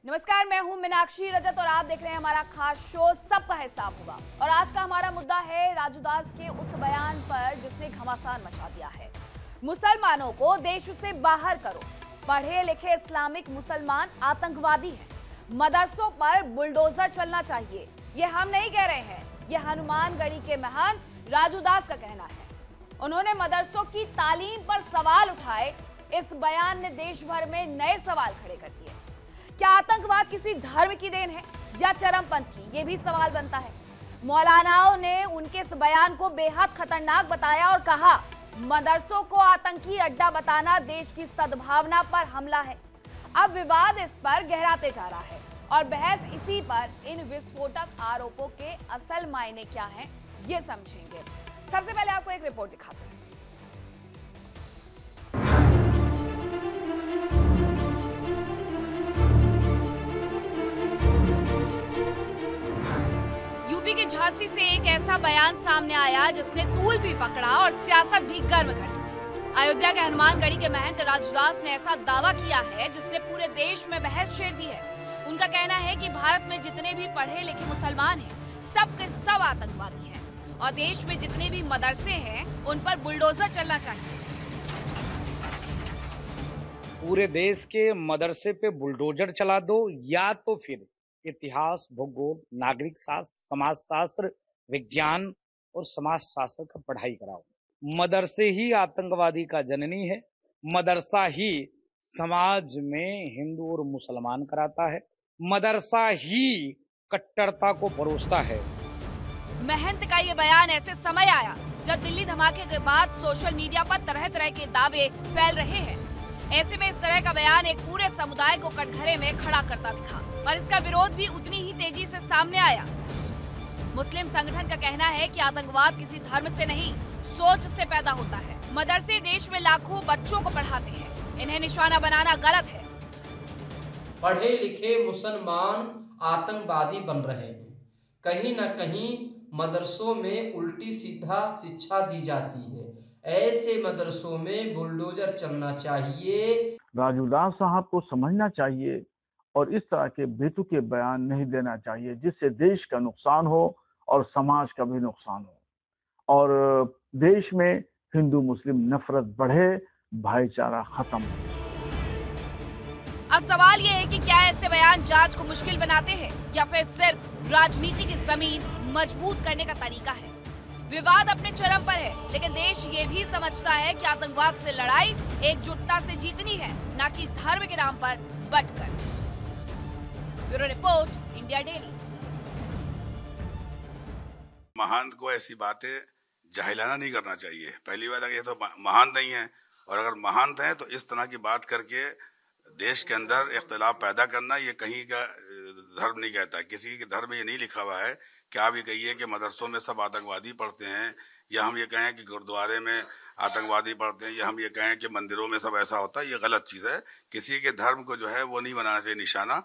नमस्कार, मैं हूं मीनाक्षी रजत और आप देख रहे हैं हमारा खास शो सबका हिसाब होगा। और आज का हमारा मुद्दा है राजू दास के उस बयान पर जिसने घमासान मचा दिया है। मुसलमानों को देश से बाहर करो, पढ़े लिखे इस्लामिक मुसलमान आतंकवादी हैं, मदरसों पर बुलडोजर चलना चाहिए। ये हम नहीं कह रहे हैं, ये हनुमानगढ़ी के महान राजू दास का कहना है। उन्होंने मदरसों की तालीम पर सवाल उठाए। इस बयान ने देश भर में नए सवाल खड़े कर दिए। क्या आतंकवाद किसी धर्म की देन है या चरमपंथ की? ये भी सवाल बनता है। मौलानाओं ने उनके इस बयान को बेहद खतरनाक बताया और कहा मदरसों को आतंकी अड्डा बताना देश की सद्भावना पर हमला है। अब विवाद इस पर गहराते जा रहा है और बहस इसी पर इन विस्फोटक आरोपों के असल मायने क्या हैं, ये समझेंगे। सबसे पहले आपको एक रिपोर्ट दिखाते हैं। यूपी के झांसी से एक ऐसा बयान सामने आया जिसने तूल भी पकड़ा और सियासत भी गर्म कर दी। अयोध्या के हनुमानगढ़ी के महंत राजू दास ने ऐसा दावा किया है जिसने पूरे देश में बहस छेड़ दी है। उनका कहना है कि भारत में जितने भी पढ़े लिखे मुसलमान हैं, सब के सब आतंकवादी हैं और देश में जितने भी मदरसे हैं उन पर बुलडोजर चलना चाहिए। पूरे देश के मदरसे पे बुलडोजर चला दो या तो फिर इतिहास, भूगोल, नागरिक शास्त्र, समाजशास्त्र, विज्ञान और समाज शास्त्र का पढ़ाई कराओ। मदरसे ही आतंकवादी का जननी है। मदरसा ही समाज में हिंदू और मुसलमान कराता है। मदरसा ही कट्टरता को परोसता है। महंत का ये बयान ऐसे समय आया जब दिल्ली धमाके के बाद सोशल मीडिया पर तरह तरह के दावे फैल रहे हैं। ऐसे में इस तरह का बयान एक पूरे समुदाय को कटघरे में खड़ा करता दिखा, पर इसका विरोध भी उतनी ही तेजी से सामने आया। मुस्लिम संगठन का कहना है कि आतंकवाद किसी धर्म से नहीं, सोच से पैदा होता है। मदरसे देश में लाखों बच्चों को पढ़ाते हैं, इन्हें निशाना बनाना गलत है। पढ़े लिखे मुसलमान आतंकवादी बन रहे हैं। कहीं न कहीं मदरसों में उल्टी सीधा शिक्षा दी जाती है। ऐसे मदरसों में बुलडोजर चलना चाहिए। राजू दास साहब को समझना चाहिए और इस तरह के बेतुके बयान नहीं देना चाहिए जिससे देश का नुकसान हो और समाज का भी नुकसान हो और देश में हिंदू मुस्लिम नफरत बढ़े, भाईचारा खत्म हो। अब सवाल ये है कि क्या ऐसे बयान जांच को मुश्किल बनाते हैं या फिर सिर्फ राजनीति की जमीन मजबूत करने का तरीका है। विवाद अपने चरम पर है, लेकिन देश ये भी समझता है कि आतंकवाद से लड़ाई एकजुटता से जीतनी है, न कि धर्म के नाम पर बंटकर। Bureau report, India daily. महंत को ऐसी बातें जाहिलाना नहीं करना चाहिए। पहली बात है, ये तो महंत नहीं है, और अगर महंत है तो इस तरह की बात करके देश के अंदर इख्तिलाफ पैदा करना ये कहीं का धर्म नहीं कहता। किसी के धर्म में ये नहीं लिखा हुआ है कि आप ये कहिए कि मदरसों में सब आतंकवादी पढ़ते हैं, या हम ये कहें कि गुरुद्वारे में आतंकवादी पढ़ते हैं, या हम ये कहें कि मंदिरों में सब ऐसा होता है। ये गलत चीज है। किसी के धर्म को जो है वो नहीं बनाना चाहिए निशाना।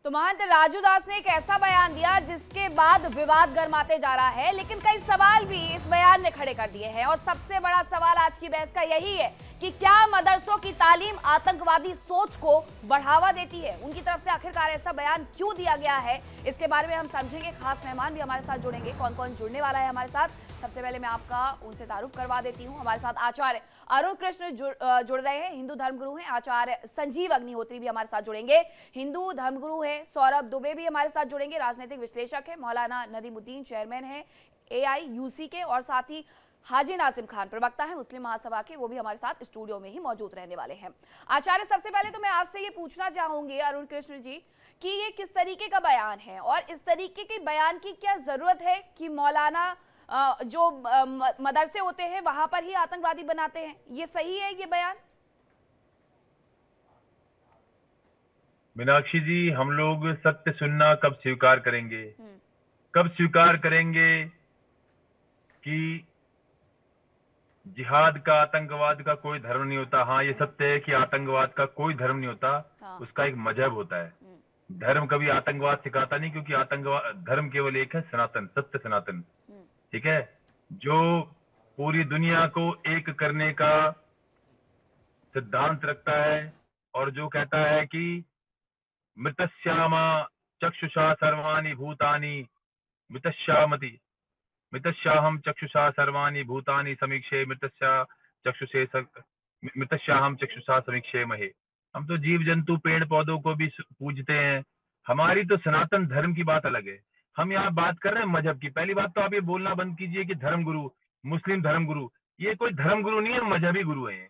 तो महंत राजू दास ने एक ऐसा बयान दिया जिसके बाद विवाद गर्माते जा रहा है, लेकिन कई सवाल भी इस बयान ने खड़े कर दिए हैं। और सबसे बड़ा सवाल आज की बहस का यही है कि क्या मदरसों की तालीम आतंकवादी सोच को बढ़ावा देती है? उनकी तरफ से आखिरकार ऐसा बयान क्यों दिया गया है, इसके बारे में हम समझेंगे। खास मेहमान भी हमारे साथ जुड़ेंगे। कौन कौन जुड़ने वाला है हमारे साथ, सबसे पहले मैं आपका उनसे तारुफ करवा देती हूँ। हमारे साथ आचार्य अरुण कृष्ण जुड़ रहे हैं, हिंदू धर्मगुरु हैं। आचार्य संजीव अग्निहोत्री भी हमारे साथ जुड़ेंगे, हिंदू धर्मगुरु हैं। सौरभ दुबे भी हमारे साथ जुड़ेंगे, राजनीतिक विश्लेषक है। मौलाना नदीमुद्दीन चेयरमैन है AIUC के, और साथ ही हाजी नाजिम खान प्रवक्ता है मुस्लिम महासभा के, वो भी हमारे साथ स्टूडियो में ही मौजूद रहने वाले हैं। आचार्य, सबसे पहले तो मैं आपसे ये पूछना चाहूंगी अरुण कृष्ण जी कि ये किस तरीके का बयान है और इस तरीके के बयान की क्या जरूरत है कि मौलाना जो मदरसे होते हैं वहां पर ही आतंकवादी बनाते हैं? ये सही है ये बयान? मीनाक्षी जी, हम लोग सत्य सुनना कब स्वीकार करेंगे? कब स्वीकार करेंगे कि जिहाद का, आतंकवाद का कोई धर्म नहीं होता? हाँ, ये सत्य है कि आतंकवाद का कोई धर्म नहीं होता। हाँ। उसका एक मजहब होता है। धर्म कभी आतंकवाद सिखाता नहीं, क्योंकि आतंकवाद धर्म केवल एक है, सनातन, सत्य सनातन। ठीक है, जो पूरी दुनिया को एक करने का सिद्धांत रखता है और जो कहता है कि मृतश्यामा चक्षुषा सर्वाणि भूतानि मृतश्यामति मृतश्याहम चक्षुषा सर्वाणि भूतानि समीक्षे मृतश्याहम चक्षुषा समीक्षे महे। हम तो जीव जंतु पेड़ पौधों को भी पूजते हैं। हमारी तो सनातन धर्म की बात अलग है। हम यहाँ बात कर रहे हैं मजहब की। पहली बात तो आप ये बोलना बंद कीजिए कि धर्म गुरु, मुस्लिम धर्म गुरु। ये कोई धर्म गुरु नहीं है, मजहबी गुरु है।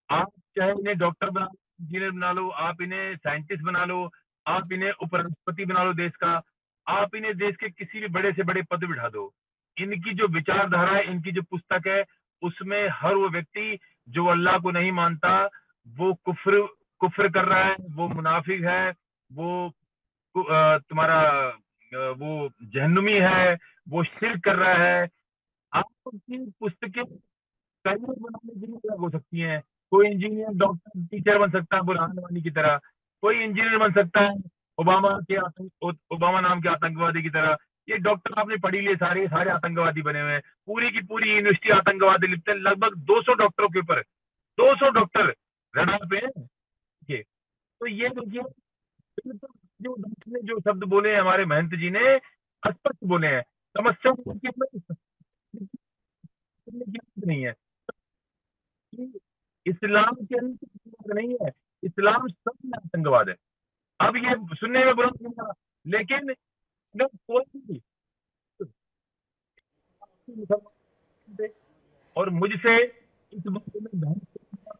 आप चाहे इन्हें डॉक्टर बना लो, इंजीनियर बना लो, आप इन्हें साइंटिस्ट बना लो, आप इन्हें उपराष्ट्रपति बना लो देश का, आप इन्हें देश के किसी भी बड़े से बड़े पद बिठा दो। इनकी जो विचारधारा है, इनकी जो पुस्तक है, उसमें हर वो व्यक्ति जो अल्लाह को नहीं मानता वो कुफ्र कर रहा है, वो मुनाफिक है, वो तुम्हारा वो जहन्नुमी है, वो शिर्क कर रहा है। आपकी पुस्तकें करियर बनाने के लिए अलग हो सकती हैं। कोई इंजीनियर, डॉक्टर, टीचर बन सकता है बुरहान वानी की तरह, कोई इंजीनियर बन सकता है ओबामा नाम के आतंकवादी की तरह। ये डॉक्टर आपने पढ़ी लिए, सारे आतंकवादी बने हुए हैं। पूरी की पूरी यूनिवर्सिटी आतंकवादी लिखते हैं। लगभग 200 डॉक्टरों के ऊपर 200 डॉक्टर रडार पे हैं। तो ये देखिए, जो डॉक्टर ने जो शब्द बोले हैं, हमारे महंत जी ने स्पष्ट बोले हैं। समस्या नहीं है, इस्लाम के अंदर नहीं है, इस्लाम सब में आतंकवाद है। अब ये सुनने में बुरा नहीं लगा, लेकिन कोई भी और मुझसे इस बारे में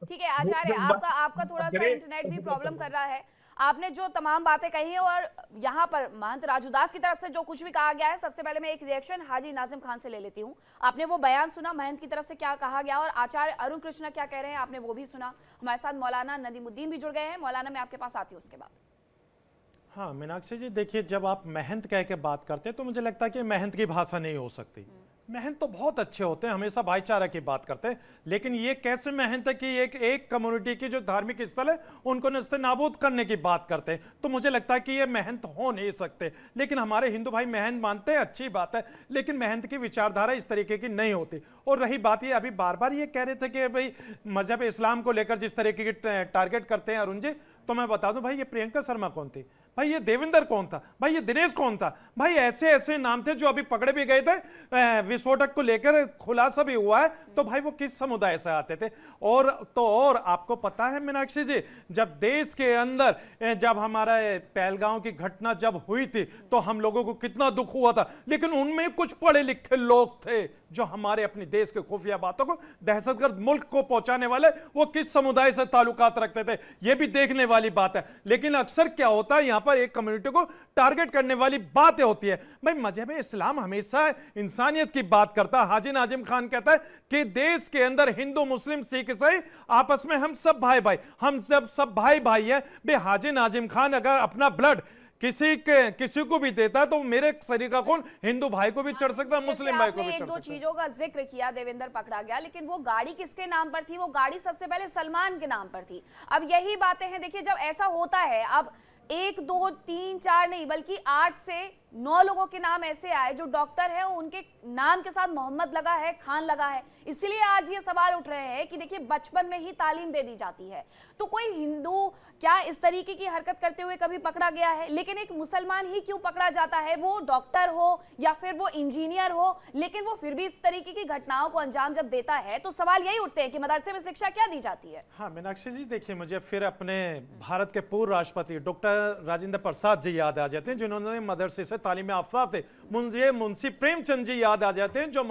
ठीक है आचार्य, आपका थोड़ा सा इंटरनेट भी प्रॉब्लम कर रहा है। आपने जो तमाम बातें कही हैं और यहाँ पर महंत राजूदास की तरफ से जो कुछ भी कहा गया है, सबसे पहले मैं एक रिएक्शन हाजी नाजिम खान से ले लेती हूँ। आपने वो बयान सुना महंत की तरफ से क्या कहा गया और आचार्य अरुण कृष्णा क्या कह रहे हैं, आपने वो भी सुना। हमारे साथ मौलाना नदीमुद्दीन भी जुड़ गए हैं। मौलाना मैं आपके पास आती हूँ उसके बाद। हाँ मीनाक्षी जी, देखिए जब आप महंत कह के बात करते हैं तो मुझे लगता है कि महंत की भाषा नहीं हो सकती। महंत तो बहुत अच्छे होते हैं, हमेशा भाईचारा की बात करते हैं, लेकिन ये कैसे महंत है कि एक कम्युनिटी की जो धार्मिक स्थल है उनको नस्ते नाबूद करने की बात करते हैं। तो मुझे लगता है कि ये महंत हो नहीं सकते। लेकिन हमारे हिंदू भाई महंत मानते हैं, अच्छी बात है, लेकिन महंत की विचारधारा इस तरीके की नहीं होती। और रही बात ये, अभी बार बार ये कह रहे थे कि भाई मजहब इस्लाम को लेकर जिस तरीके की टारगेट करते हैं अरुण जी, तो मैं बता दूं भाई, ये प्रियंका शर्मा कौन थी भाई, ये देवेंद्र कौन था भाई, ये दिनेश कौन था भाई, ऐसे ऐसे नाम थे जो अभी पकड़े भी गए थे, विस्फोटक को लेकर खुलासा भी हुआ है। तो भाई वो किस समुदाय से आते थे? और आपको पता है मीनाक्षी जी, जब देश के अंदर जब हमारा पहलगांव की घटना जब हुई थी तो हम लोगों को कितना दुख हुआ था, लेकिन उनमें कुछ पढ़े लिखे लोग थे जो हमारे अपने देश के खुफिया बातों को, दहशतगर्द मुल्क को पहुंचाने वाले, वो किस समुदाय से ताल्लुकात रखते थे, ये भी देखने वाली बात है। लेकिन अक्सर क्या होता है, यहां पर एक कम्युनिटी को टारगेट करने वाली बातें होती है। भाई मजहब इस्लाम हमेशा इंसानियत की बात करता है। हाजी नाजिम खान कहता है कि देश के अंदर हिंदू, मुस्लिम, सिख, ईसाई आपस में हम सब भाई, हम सब भाई है। बे हाजी नाजिम खान अगर अपना ब्लड किसी को भी देता है तो मेरे शरीर का खून हिंदू भाई को भी चढ़ सकता है, मुस्लिम भाई को भी चढ़ सकता है। दो चीजों का जिक्र किया, देवेंद्र पकड़ा गया, लेकिन वो गाड़ी किसके नाम पर थी? वो गाड़ी सबसे पहले सलमान के नाम पर थी। अब यही बातें हैं, देखिए जब ऐसा होता है, अब 1 2 3 4 नहीं बल्कि 8 से 9 लोगों के नाम ऐसे आए जो डॉक्टर है, उनके नाम के साथ मोहम्मद लगा है, खान लगा है। इसलिए आज ये सवाल उठ रहे हैं कि देखिए बचपन में ही तालीम दे दी जाती है, तो कोई हिंदू क्या इस तरीके की हरकत करते हुए कभी पकड़ा गया है? लेकिन एक मुसलमान ही क्यों पकड़ा जाता है? वो डॉक्टर हो या फिर वो इंजीनियर हो, लेकिन वो फिर भी इस तरीके की घटनाओं को अंजाम जब देता है तो सवाल यही उठते हैं कि मदरसे में शिक्षा क्या दी जाती है। हाँ मीनाक्षी जी, देखिए मुझे फिर अपने भारत के पूर्व राष्ट्रपति डॉक्टर राजेंद्र प्रसाद जी याद आ जाते हैं, जिन्होंने मदरसे से तालीम याफ्ता थे। मुझे मुंशी प्रेमचंद जी याद आ जाते हैं जो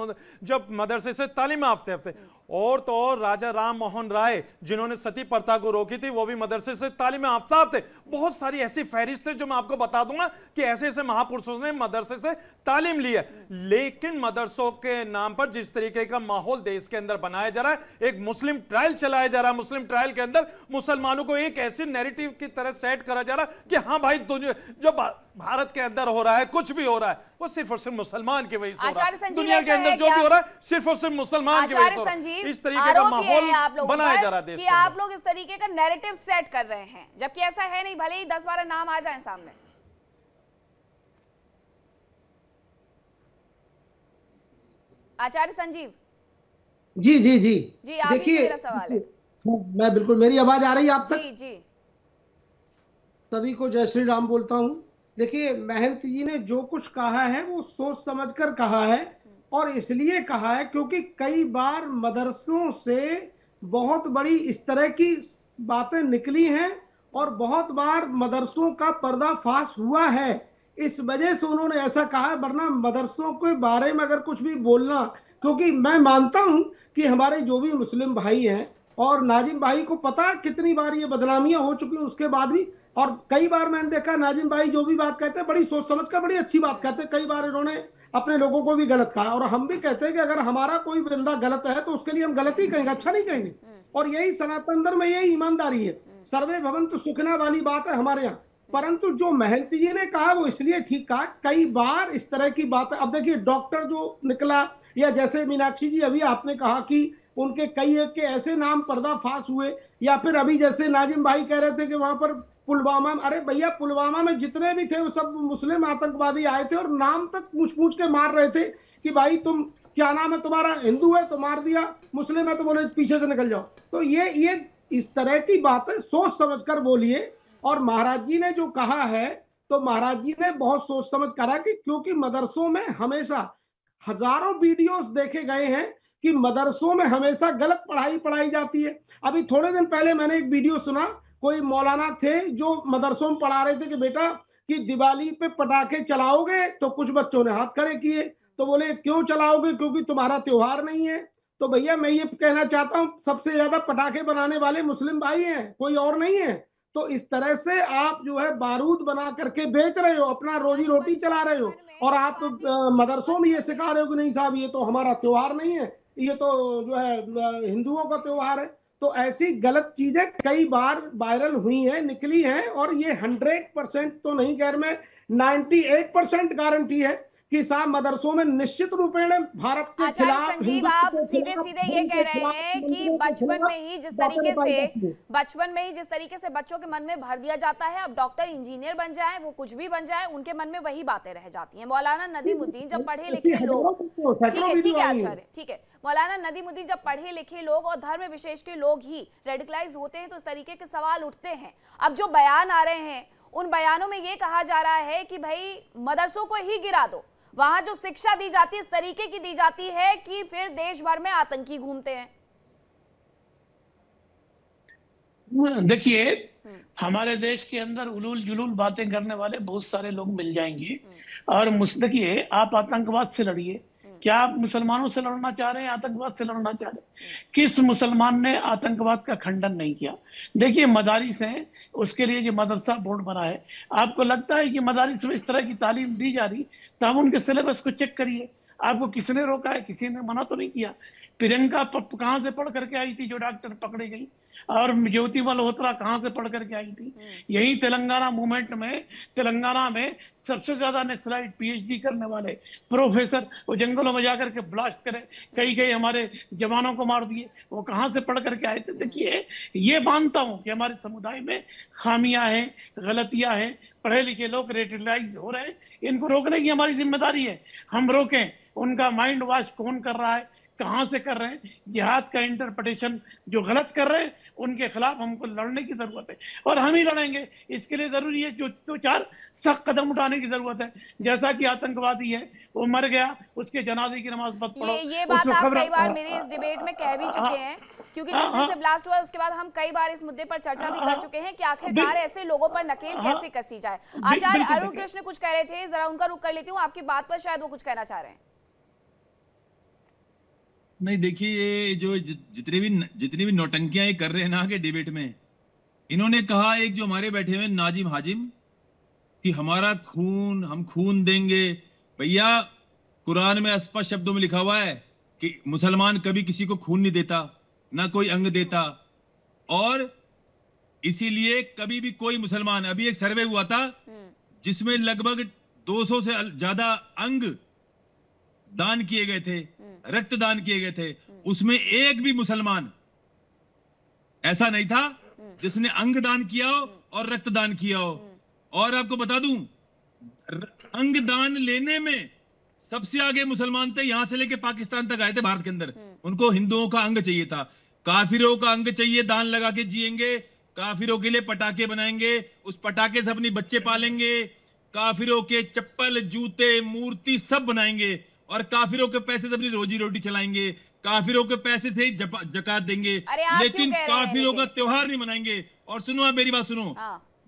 मदरसे से तालीम याफ्ता थे। और तो और राजा राम मोहन राय जिन्होंने सती प्रथा को रोकी थी, वो भी मदरसे से तालीम याफ्ता थे। बहुत सारी ऐसी फहरिस्त है जो मैं आपको बता दूंगा कि ऐसे ऐसे महापुरुषों ने मदरसे से तालीम ली है। लेकिन मदरसों के नाम पर जिस तरीके का माहौल देश के अंदर बनाया जा रहा है, एक मुस्लिम ट्रायल चलाया जा रहा है, मुस्लिम ट्रायल के अंदर मुसलमानों को एक ऐसी नैरेटिव की तरह सेट करा जा रहा है कि हाँ भाई जो भारत के अंदर हो रहा है, कुछ भी हो रहा है, वो सिर्फ और सिर्फ मुसलमान की वजह से हो रहा है। दुनिया के अंदर जो भी हो रहा है सिर्फ और सिर्फ मुसलमान की वजह से हो रहा है। इस तरीके का माहौल बनाया जा रहा है देश कि आप लोग इस तरीके का नैरेटिव सेट कर रहे हैं, जबकि ऐसा है नहीं, भले ही 10-12 नाम आ जाएं सामने। आचार्य संजीव जी जी जी जी, देखिए मेरा सवाल है। मैं बिल्कुल, मेरी आवाज आ रही है आप तक? जी जी सभी को जय श्री राम बोलता हूँ। देखिए, महंत जी ने जो कुछ कहा है वो सोच समझकर कहा है, और इसलिए कहा है क्योंकि कई बार मदरसों से बहुत बड़ी इस तरह की बातें निकली हैं और बहुत बार मदरसों का पर्दाफाश हुआ है। इस वजह से उन्होंने ऐसा कहा है, वरना मदरसों के बारे में अगर कुछ भी बोलना, क्योंकि मैं मानता हूं कि हमारे जो भी मुस्लिम भाई हैं, और नाजिम भाई को पता कितनी बार ये बदनामियां हो चुकी हैं उसके बाद भी, और कई बार मैंने देखा नाजिम भाई जो भी बात कहते हैं बड़ी सोच समझ कर बड़ी अच्छी बात कहते हैं। कई बार इन्होंने अपने लोगों को भी गलत कहा, और हम भी कहते हैं कि अगर हमारा कोई बंदा गलत है तो उसके लिए हम गलत ही कहेंगे, अच्छा नहीं कहेंगे। और यही सनातन धर्म में यही ईमानदारी है, सर्वे भवन्तु सुखिनः वाली बात है हमारे यहाँ। परंतु जो महंत जी ने कहा वो इसलिए ठीक कहा, कई बार इस तरह की बात। अब देखिए, डॉक्टर जो निकला, या जैसे मीनाक्षी जी अभी आपने कहा कि उनके कई एक के ऐसे नाम पर्दाफाश हुए, या फिर अभी जैसे नाजिम भाई कह रहे थे कि वहां पर पुलवामा, अरे भैया पुलवामा में जितने भी थे वो सब मुस्लिम आतंकवादी आए थे, और नाम तक पूछ पूछ के मार रहे थे कि भाई तुम क्या नाम है तुम्हारा, हिंदू है तो मार दिया, मुस्लिम है तो बोले पीछे से निकल जाओ। तो ये इस तरह की बातें सोच समझ कर बोलिए। और महाराज जी ने जो कहा है, तो महाराज जी ने बहुत सोच समझ करा कि क्योंकि मदरसों में हमेशा हजारों वीडियोस देखे गए हैं कि मदरसों में हमेशा गलत पढ़ाई पढ़ाई जाती है। अभी थोड़े दिन पहले मैंने एक वीडियो सुना, कोई मौलाना थे जो मदरसों में पढ़ा रहे थे कि बेटा कि दिवाली पे पटाखे चलाओगे, तो कुछ बच्चों ने हाथ खड़े किए, तो बोले क्यों चलाओगे, क्योंकि तुम्हारा त्योहार नहीं है। तो भैया मैं ये कहना चाहता हूँ, सबसे ज्यादा पटाखे बनाने वाले मुस्लिम भाई हैं, कोई और नहीं है। तो इस तरह से आप जो है बारूद बना करके बेच रहे हो, अपना रोजी रोटी चला रहे हो, और आप मदरसों में ये सिखा रहे हो कि नहीं साहब ये तो हमारा त्योहार नहीं है, ये तो जो है हिंदुओं का त्योहार है। तो ऐसी गलत चीजें कई बार वायरल हुई हैं, निकली हैं, और ये 100% तो नहीं कह रहा मैं, 98% गारंटी है कि साहब मदरसों में निश्चित रूपेण भारत के खिलाफ, संजीव आप सीधे सीधे ये कह रहे हैं कि बचपन में ही जिस तरीके से बच्चों के मन में भर दिया जाता है, अब डॉक्टर इंजीनियर बन जाए, वो कुछ भी बन जाए, उनके मन में वही बातें रह जाती हैं। मौलाना नदीमुद्दीन जब पढ़े लिखे लोग, ठीक है, मौलाना नदीमुद्दीन जब पढ़े लिखे लोग और धर्म विशेष के लोग ही रेडिकलाइज होते हैं तो इस तरीके के सवाल उठते हैं। अब जो बयान आ रहे हैं उन बयानों में ये कहा जा रहा है कि भाई मदरसों को ही गिरा दो, वहां जो शिक्षा दी जाती है इस तरीके की दी जाती है कि फिर देश भर में आतंकी घूमते हैं। देखिए, हमारे देश के अंदर उलूल जुलूल बातें करने वाले बहुत सारे लोग मिल जाएंगे, और देखिए आप आतंकवाद से लड़िए, क्या आप मुसलमानों से लड़ना चाह रहे हैं, आतंकवाद से लड़ना चाह रहे हैं? किस मुसलमान ने आतंकवाद का खंडन नहीं किया? देखिए मदारिस हैं, उसके लिए जो मदरसा बोर्ड बना है, आपको लगता है कि मदारिस में इस तरह की तालीम दी जा रही, तो आप उनके सिलेबस को चेक करिए। आपको किसने रोका है? किसी ने मना तो नहीं किया। प्रियंका कहाँ से पढ़ करके आई थी जो डॉक्टर पकड़ी गई, और ज्योति मल्होत्रा कहाँ से पढ़ करके आई थी? यही तेलंगाना मूवमेंट में, तेलंगाना में सबसे ज्यादा नक्सलाइट पीएचडी करने वाले प्रोफेसर, वो जंगलों में जाकर के ब्लास्ट करे, कई हमारे जवानों को मार दिए, वो कहाँ से पढ़ करके आए थे? देखिए, ये मानता हूँ कि हमारे समुदाय में खामियां हैं, गलतियां हैं, पढ़े लिखे लोग रेडिकलाइज हो रहे हैं, इनको रोकने की हमारी जिम्मेदारी है। हम रोकें। उनका माइंड वॉश कौन कर रहा है, कहां से कर रहे हैं? जिहाद का इंटरप्रिटेशन जो गलत कर रहे हैं उनके खिलाफ हमको लड़ने की जरूरत है, और हम ही लड़ेंगे। इसके लिए जरूरी है जो 2-4 सख्त कदम उठाने की जरूरत है। जैसा कि आतंकवादी है, वो मर गया, उसके जनाजे की नमाज मत पढ़ो। ये बात आप कई बार मेरे इस डिबेट में कह भी चुके हैं, क्योंकि जिस दिन से ब्लास्ट हुआ उसके बाद हम कई बार इस मुद्दे पर चर्चा भी कर चुके हैं कि आखिरकार ऐसे लोगों पर नकेल कैसे कसी जाए। आचार्य अरुण कृष्ण कुछ कह रहे थे, जरा उनका रुख कर लेती हूँ, आपकी बात पर शायद वो कुछ कहना चाह रहे हैं। नहीं, देखिए ये जो जितनी भी नौटंकियां ये कर रहे हैं ना के डिबेट में, इन्होंने कहा एक जो हमारे बैठे हुए नाजिम हाजिम कि हमारा खून, हम खून देंगे। भैया कुरान में स्पष्ट शब्दों में लिखा हुआ है कि मुसलमान कभी किसी को खून नहीं देता, ना कोई अंग देता, और इसीलिए कभी भी कोई मुसलमान, अभी एक सर्वे हुआ था जिसमें लगभग 200 से ज्यादा अंग दान किए गए थे, रक्तदान किए गए थे, उसमें एक भी मुसलमान ऐसा नहीं था जिसने अंग दान किया हो और रक्तदान किया हो। और आपको बता दूं, अंग दान लेने में सबसे आगे मुसलमान थे, यहां से लेके पाकिस्तान तक आए थे भारत के अंदर। उनको हिंदुओं का अंग चाहिए था, काफिरों का अंग चाहिए, दान लगा के जिएंगे, काफिरों के लिए पटाखे बनाएंगे, उस पटाखे से अपनी बच्चे पालेंगे, काफिरों के चप्पल, जूते, मूर्ति सब बनाएंगे और काफिरों के पैसे से अपनी रोजी रोटी चलाएंगे, काफिरों के पैसे से ही जकात देंगे, लेकिन काफिरों का त्योहार नहीं मनाएंगे। और सुनो, आप मेरी बात सुनो,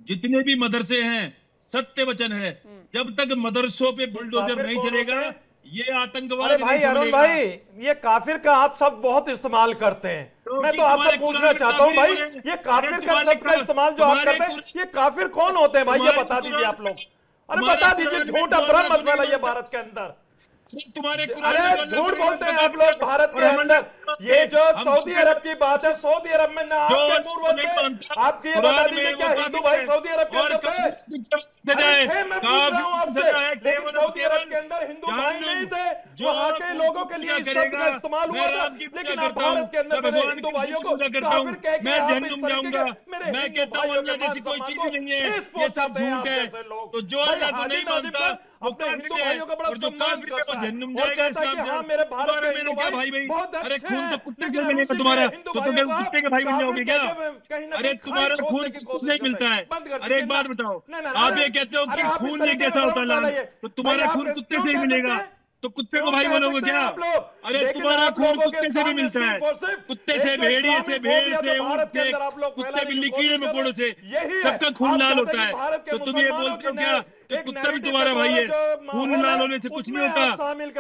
जितने भी मदरसे हैं, सत्य वचन है, जब तक मदरसों पे बुलडोजर नहीं चलेगा, ये आतंकवाद। भाई अरुण भाई, ये काफिर का आप सब बहुत इस्तेमाल करते हैं, मैं तो आपसे पूछना चाहता हूं भाई, ये काफिर का शब्द का इस्तेमाल जो आप करते हैं, ये काफिर कौन होते हैं भाई, ये बता दीजिए आप लोग। अरे बता दीजिए, झूठा भ्रम मत फैलाइए भारत के अंदर। अरे झूठ बोलते हैं आप लोग भारत के अंदर। ये जो सऊदी अरब की बात है, सऊदी अरब में ना आपके पूर्वज थे, आपके ये बता दीजिए क्या हिंदू भाई सऊदी अरब के अंदर थे? मैं पूछ रहा हूँ आपसे, लेकिन सऊदी अरब के अंदर हिंदू भाई नहीं थे, वहां के लोगों के लिए इस शब्द का इस्तेमाल हुआ था, लेकिन आप भारत के अंदर मेरे हिंदू भाइयों को काफिर कह के आप इस तरीके के मेरे हिंदू भाइयों के मान सम्मान को ठेस पहुंचाते हैं आप जैसे लोग। तो जो अल्लाह को नहीं मानता अपने हिंदू भाइयों का बड़ा सम्मान करता है और कहता है कि हाँ मेरे भारत के हिंदू भाई बहुत अच्छे हैं, तो कुत्ते के मिलेगा तुम्हारा, तो तुम कुत्ते के भाई बन जाओगे क्या? अरे तुम्हारा खून कुछ नहीं मिलता है। अरे एक बात बताओ, आप ये कहते हो कि खून एक जैसा होता है, तो तुम्हारा खून कुत्ते से ही मिलेगा, तो कुत्ते को भाई बनोगे क्या? अरे तुम्हारा खून कुत्ते से भी मिलता है, कुत्ते से, भेड़िए से, भेड़ से, ऊंट से, कुत्ते, बिल्ली, कीड़े मकोड़ों से, सबका खून लाल होता है। तो तुम ये बोलते हो क्या कि कुत्ता भी तुम्हारा भाई है? खून लाल होने से कुछ नहीं होता,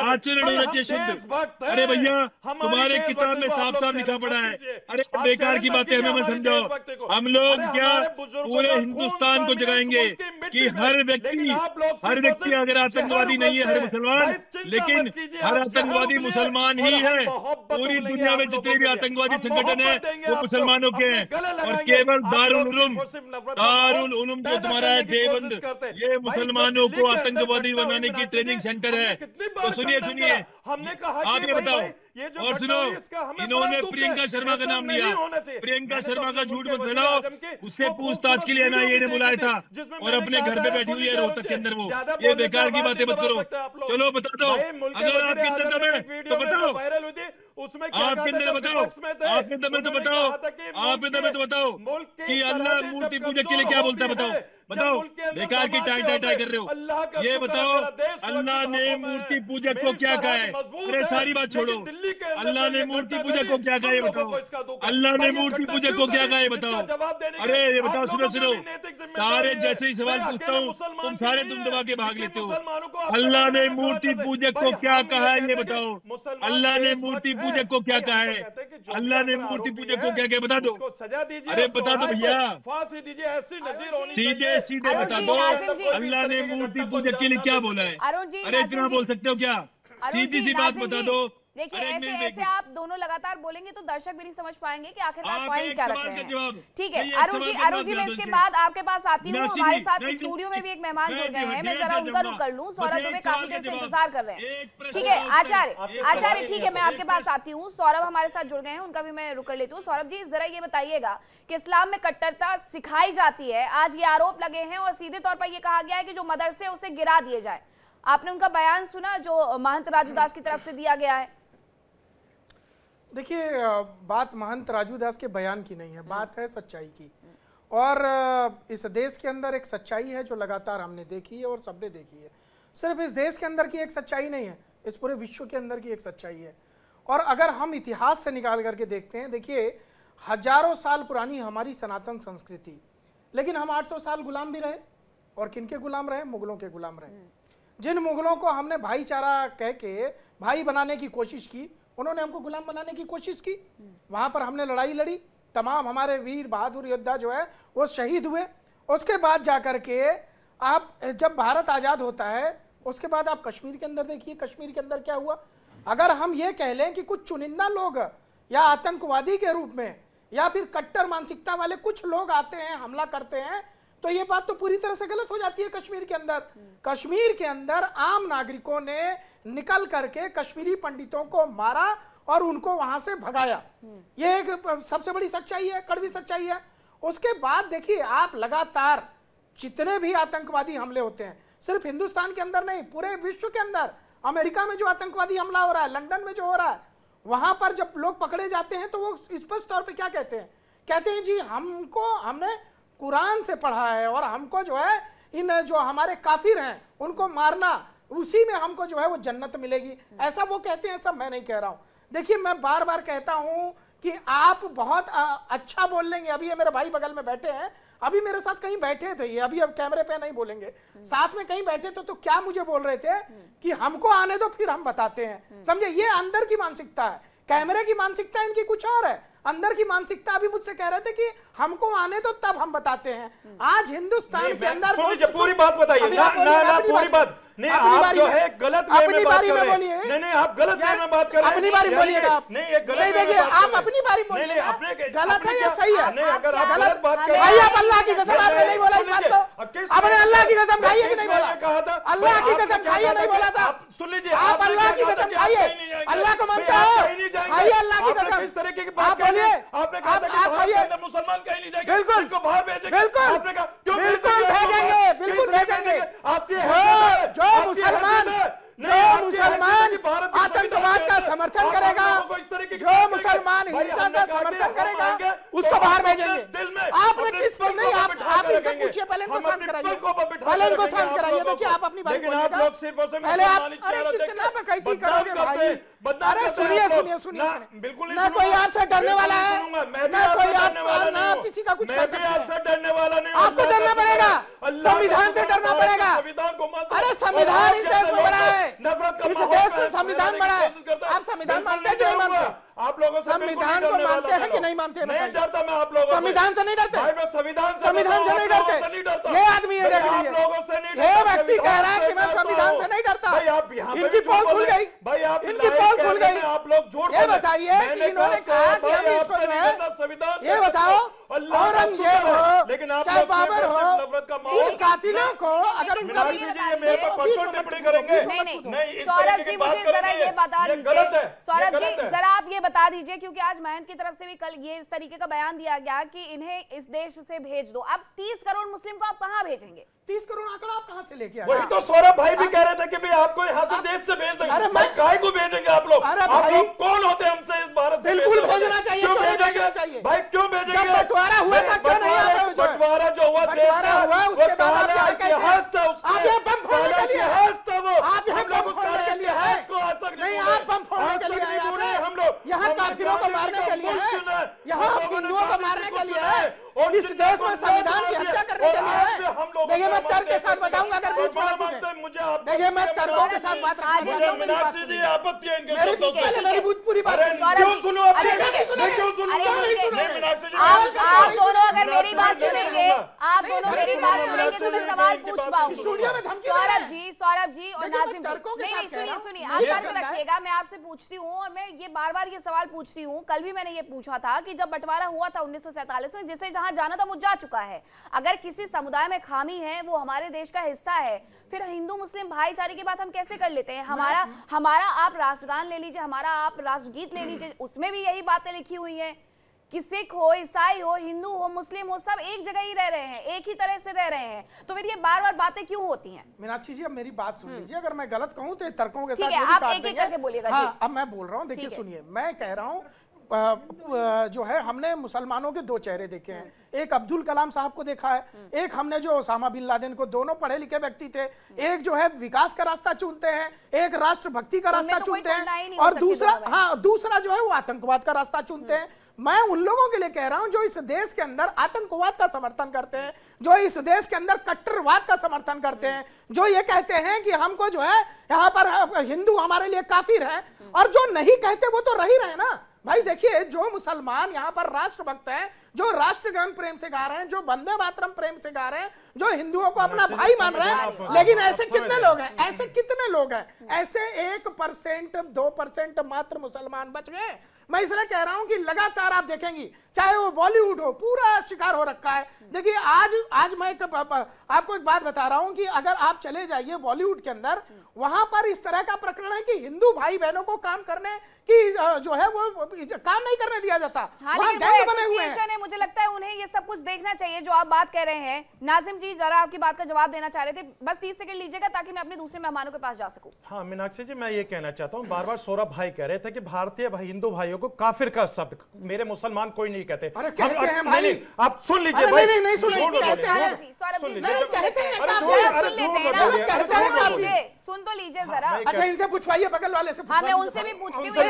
आचरण होना चाहिए शुद्ध। अरे भैया, तुम्हारे किताब में साफ साफ लिखा पड़ा है। अरे बेकार की बातें हमें मत समझाओ। हम लोग क्या पूरे हिंदुस्तान को जगाएंगे कि हर व्यक्ति अगर आतंकवादी नहीं है, हर मुसलमान, लेकिन हर आतंकवादी मुसलमान ही है। पूरी दुनिया में जितने भी आतंकवादी संगठन है वो मुसलमानों के हैं, और केवल दारुल उलूम जो तुम्हारा है देवबंद, ये मुसलमानों को आतंकवादी बनाने की ट्रेनिंग सेंटर है। तो सुनिए, आप ये बताओ, और सुनो, इन्होंने प्रियंका शर्मा का नाम लिया, प्रियंका शर्मा का झूठ मत फैलाओ, उससे पूछताछ के लिए एनआईए ने बुलाया था और अपने घर पे बैठी हुई है रोहतक के अंदर वो। ये बेकार की बातें मत करो, चलो बता दो, अगर आपके अंदर दम है तो बताओ, आपके अंदर बताओ, आपके दम है तो बताओ, आपके दम है तो बताओ कि अल्लाह मूर्ति पूजक के लिए क्या बोलता है, बताओ, बेकार की टाई कर रहे हो। ये बताओ, अल्लाह ने मूर्ति पूजक को क्या कहा है? अरे सारी बात छोड़ो, अल्लाह ने मूर्ति पूजक को क्या कहा है बताओ, अल्लाह ने मूर्ति पूजक को क्या कहा है बताओ। अरे ये बताओ, सुनो, सारे जैसे ही सवाल पूछता हूँ तुम सारे तुम दबा के भाग लेते हो। अल्लाह ने मूर्ति पूजक को क्या कहा है ये बताओ, अल्लाह ने मूर्ति पूजक को क्या कहा है, अल्लाह ने मूर्ति पूजक को क्या कहा बता दो, अरे बता दो भैया, फांसी दीजिए, ऐसी नजीर होनी चाहिए। सीधे बता दो, अल्लाह ने मूर्ति पूजक के लिए क्या बोला है? अरे इतना बोल सकते हो क्या? सीधी सी बात बता दो। देखिए ऐसे आप दोनों लगातार बोलेंगे तो दर्शक भी नहीं समझ पाएंगे कि आखिरकार पॉइंट क्या रख रहे हैं। ठीक है अरुण जी मैं इसके बाद आपके पास आती हूँ। हमारे साथ स्टूडियो में भी एक मेहमान जुड़ गए हैं, मैं जरा उनका रुख कर लूँ। सौरभ तुम्हें काफी देर से इंतजार कर रहे हैं। ठीक है आचार्य ठीक है, मैं आपके पास आती हूँ। सौरभ हमारे साथ जुड़ गए हैं, उनका भी मैं रुक कर लेती हूँ। सौरभ जी जरा ये बताइएगा कि इस्लाम में कट्टरता सिखाई जाती है, आज ये आरोप लगे हैं और सीधे तौर पर ये कहा गया है कि जो मदरसे उसे गिरा दिए जाए। आपने उनका बयान सुना जो महंत राजू दास की तरफ से दिया गया है? देखिए बात महंत राजू दास के बयान की नहीं है, बात है सच्चाई की। और इस देश के अंदर एक सच्चाई है जो लगातार हमने देखी है और सबने देखी है। सिर्फ इस देश के अंदर की एक सच्चाई नहीं है, इस पूरे विश्व के अंदर की एक सच्चाई है। और अगर हम इतिहास से निकाल करके देखते हैं, देखिए हजारों साल पुरानी हमारी सनातन संस्कृति, लेकिन हम 800 साल गुलाम भी रहे। और किनके गुलाम रहे? मुगलों के गुलाम रहे। जिन मुगलों को हमने भाईचारा कह के भाई बनाने की कोशिश की, उन्होंने हमको गुलाम बनाने की कोशिश की। वहां पर हमने लड़ाई लड़ी, तमाम हमारे वीर बहादुर योद्धा जो है वो शहीद हुए। उसके बाद जाकर के आप जब भारत आज़ाद होता है, उसके बाद आप कश्मीर के अंदर देखिए, कश्मीर के अंदर क्या हुआ। अगर हम ये कह लें कि कुछ चुनिंदा लोग या आतंकवादी के रूप में या फिर कट्टर मानसिकता वाले कुछ लोग आते हैं, हमला करते हैं, तो ये बात तो पूरी तरह से गलत हो जाती है। कश्मीर के अंदर आम नागरिकों ने निकल करके कश्मीरी पंडितों को मारा और उनको वहां से भगाया। ये एक सबसे बड़ी सच्चाई है, कड़वी सच्चाई है। उसके बाद देखिए आप लगातार जितने भी आतंकवादी हमले होते हैं, सिर्फ हिंदुस्तान के अंदर नहीं, पूरे विश्व के अंदर, अमेरिका में जो आतंकवादी हमला हो रहा है, लंदन में जो हो रहा है, वहां पर जब लोग पकड़े जाते हैं तो वो स्पष्ट तौर पे क्या कहते हैं कहते हैं जी हमने कुरान से पढ़ा है और हमको जो है इन जो हमारे काफिर हैं उनको मारना, उसी में हमको जो है वो जन्नत मिलेगी, ऐसा वो कहते हैं। सब मैं नहीं कह रहा हूं। देखिए मैं बार बार कहता हूं कि आप बहुत अच्छा बोल लेंगे। अभी ये मेरे भाई बगल में बैठे हैं, अभी मेरे साथ कहीं बैठे थे, ये अभी अब कैमरे पे नहीं बोलेंगे, साथ में कहीं बैठे तो क्या मुझे बोल रहे थे कि हमको आने दो फिर हम बताते हैं। समझे, ये अंदर की मानसिकता है, कैमरे की मानसिकता इनकी कुछ और है। अंदर की मानसिकता अभी मुझसे कह रहे थे कि हमको आने दो तब हम बताते हैं। आज हिंदुस्तान के अंदर पूरी बात बताइए ना पूरी बात नहीं, आप जो है गलत वे में बात कर रहे हैं। नहीं आप गलत वे में बात कर रहे हैं। अपनी बारी बोलिएगा आप। नहीं ये गलत नहीं, देखिए आप अपनी बारी बोलिए। गलत है या सही है? नहीं अगर आप गलत बात कर रहे हैं, भाई आप अल्लाह की कसम आपने नहीं बोला इस बात को। आपने अल्लाह की कसम खाई है कि नहीं बोला? अल्लाह की कसम खाई है, नहीं बोला था? सुन लीजिए, आप अल्लाह की कसम खाइए, अल्लाह को मानते हो, खाइए अल्लाह की कसम। किस तरीके की बात कर रहे हैं? आपने कहा था कि भारत में मुसलमान कहीं नहीं जाएंगे, बिल्कुल इनको बाहर भेजेंगे। बिल्कुल आपने कहा क्यों भेजेंगे, बिल्कुल भेजेंगे। जो मुसलमान आतंकवाद का समर्थन करेगा, जो मुसलमान हिंसा का समर्थन करेगा, उसको बाहर भेजेंगे। आपने किसको नहीं, आप इनसे पूछिए, पहले इनको शांत कराइए, पहले इनको शांत कराइए। देखिए आप अपनी बात बोलिएगा पहले। आप अरे कितना बकैती करोगे भाई? अरे सुनिए सुनिए सुनिए, ना कोई आपसे डरने वाला है, ना कोई आप किसी का कुछ कर सकते हैं। डरने वाला नहीं, आपको डरना पड़ेगा, संविधान से डरना पड़ेगा। अरे संविधान इस देश में बड़ा है, इस देश में संविधान बड़ा है। आप संविधान मानते हैं कि नहीं मानते? आप लोगों से संविधान को मानते हैं कि नहीं मानते? नहीं डरता मैं आप लोगों से। संविधान से नहीं डरते? भाई मैं संविधान से नहीं डरते। ये आदमी है, आप लोगों से नहीं, ये व्यक्ति कह रहा है कि मैं संविधान से नहीं डरता। इनकी पोल खुल गई, भाई आप इनकी पोल खुल गई। आप लोग झूठ ये बताइए कि इन्होंने कहा कि हम इसको जो है, ये बताओ औरंगजेब हो चाहे बाबर हो, इन कातिलों को अगर उनका टिप्पणी करेंगे। नहीं सौरभ जी मुझे जरा ये बता दीजिए, सौरभ जी जरा आप ये बता दीजिए, क्योंकि आज महंत की तरफ से भी कल ये इस तरीके का बयान दिया गया कि इन्हें इस देश से भेज दो। अब 30 करोड़ मुस्लिम को आप कहाँ भेजेंगे? 30 करोड़ आंकड़ा आप कहां से लेके आए? वही तो सौरभ भाई भी कह रहे थे कि भाई आपको यहाँ से देश से भेज देंगे। भाई काय को भेजेंगे आप लोग? आप लोग कौन होते हमसे इस भारत से? बिल्कुल भेजना चाहिए, क्यों भेजना चाहिए भाई? क्यों भेजेंगे? बंटवारा हुआ था क्यों नहीं आप लोग? बंटवारा जो हुआ उसके बाद इतिहास था, आप ये बम फोड़ने के लिए इतिहास था वो, आप यहाँ बम फोड़ने के लिए है इसको आज तक नहीं, आप बम फोड़ने के लिए है। हम लोग यहाँ काफिरों को मारने के लिए है, यहाँ हिंदुओं को मारने के लिए है, और इस देश में संविधान की हत्या करने के लिए है। देखिए मैं तर्क के साथ बताऊंगा, अगर बीच में देखिए मैं तर्कों के साथ बात मीनाक्षी जी आपत्ति है इनके मेरी पूरी बात क्यों सुनो? आप दोनों अगर मेरी बात सुनेंगे, आप दोनों मेरी बात सुनेंगे तो मैं सवाल पूछ पाऊंगी। सौरभ जी और नाजिम जी, नहीं सुनिए आप बात में रखिएगा। मैं आपसे पूछती हूँ और मैं ये बार बार ये सवाल पूछती हूँ। कल भी मैंने ये पूछा था कि जब बंटवारा हुआ था 1947 में, जिसे जहां जाना था वो जा चुका है। अगर किसी समुदाय में खामी है, वो हमारे देश का हिस्सा है, फिर हिंदू मुस्लिम भाईचारे की बात हम कैसे कर लेते हैं? हमारा आप राष्ट्रगान ले लीजिए, हमारा आप राष्ट्रगीत ले लीजिए, उसमें भी यही बातें लिखी हुई हैं कि सिख हो, ईसाई हो, हिंदू हो, मुस्लिम हो, सब एक जगह ही रह रहे हैं, एक ही तरह से रह रहे हैं। तो फिर ये बार बार बातें क्यों होती हैं? मीनाक्षी जी अब मेरी बात सुन लीजिए, अगर मैं गलत कहूं तो तर्कों के साथ आप एक एक करके बोलिएगा। हाँ, अब मैं बोल रहा हूं, देखिए सुनिए, मैं कह रहा हूं जो है हमने मुसलमानों के दो चेहरे देखे हैं। एक अब्दुल कलाम साहब को देखा है, एक हमने जो ओसामा बिन लादेन को, दोनों पढ़े लिखे व्यक्ति थे। एक जो है विकास का रास्ता चुनते हैं, एक राष्ट्रभक्ति का रास्ता चुनते हैं, और दूसरा जो है वो आतंकवाद का रास्ता चुनते हैं। मैं उन लोगों के लिए कह रहा हूं जो इस देश के अंदर आतंकवाद का समर्थन करते हैं, जो इस देश के अंदर कट्टरवाद का समर्थन करते हैं, जो ये कहते हैं कि हमको जो है यहाँ पर हिंदू हमारे लिए काफिर है, और जो नहीं कहते वो तो रह ही रहे ना भाई। देखिए जो मुसलमान यहाँ पर राष्ट्रभक्त हैं, जो राष्ट्रगान प्रेम से गा रहे हैं, जो वंदे मातरम प्रेम से गा रहे हैं, जो हिंदुओं को अपना भाई मान रहे हैं, लेकिन ऐसे कितने लोग हैं? ऐसे कितने लोग हैं? ऐसे 1% 2% मात्र मुसलमान बच गए। मैं इसलिए कह रहा हूं कि लगातार आप देखेंगी, चाहे वो बॉलीवुड हो, पूरा शिकार हो रखा है। देखिए आज मैं आपको एक बात बता रहा हूं कि अगर आप चले जाइए बॉलीवुड के अंदर, वहां पर इस तरह का प्रकरण है कि हिंदू भाई बहनों को काम करने की जो है वो काम नहीं करने दिया जाता। वहां गैंग बने हुए हैं, मुझे लगता है उन्हें ये सब कुछ देखना चाहिए जो आप बात कह रहे हैं। नाजिम जी जरा आपकी बात का जवाब देना चाह रहे थे, बस 30 सेकंड लीजिएगा ताकि मैं अपने दूसरे मेहमानों के पास जा सकूं। हाँ मीनाक्षी जी, मैं ये कहना चाहता हूँ, बार बार सौरभ भाई कह रहे थे कि भारतीय हिंदू भाइयों को काफिर का शब्द, मेरे मुसलमान कोई नहीं कहते। नहीं, आप सुन लीजिए भाई, सुन तो लीजिए जरा। अच्छा इनसे पूछवाइए, बगल वाले से। हाँ मैं उनसे भी पूछती हूँ, सुन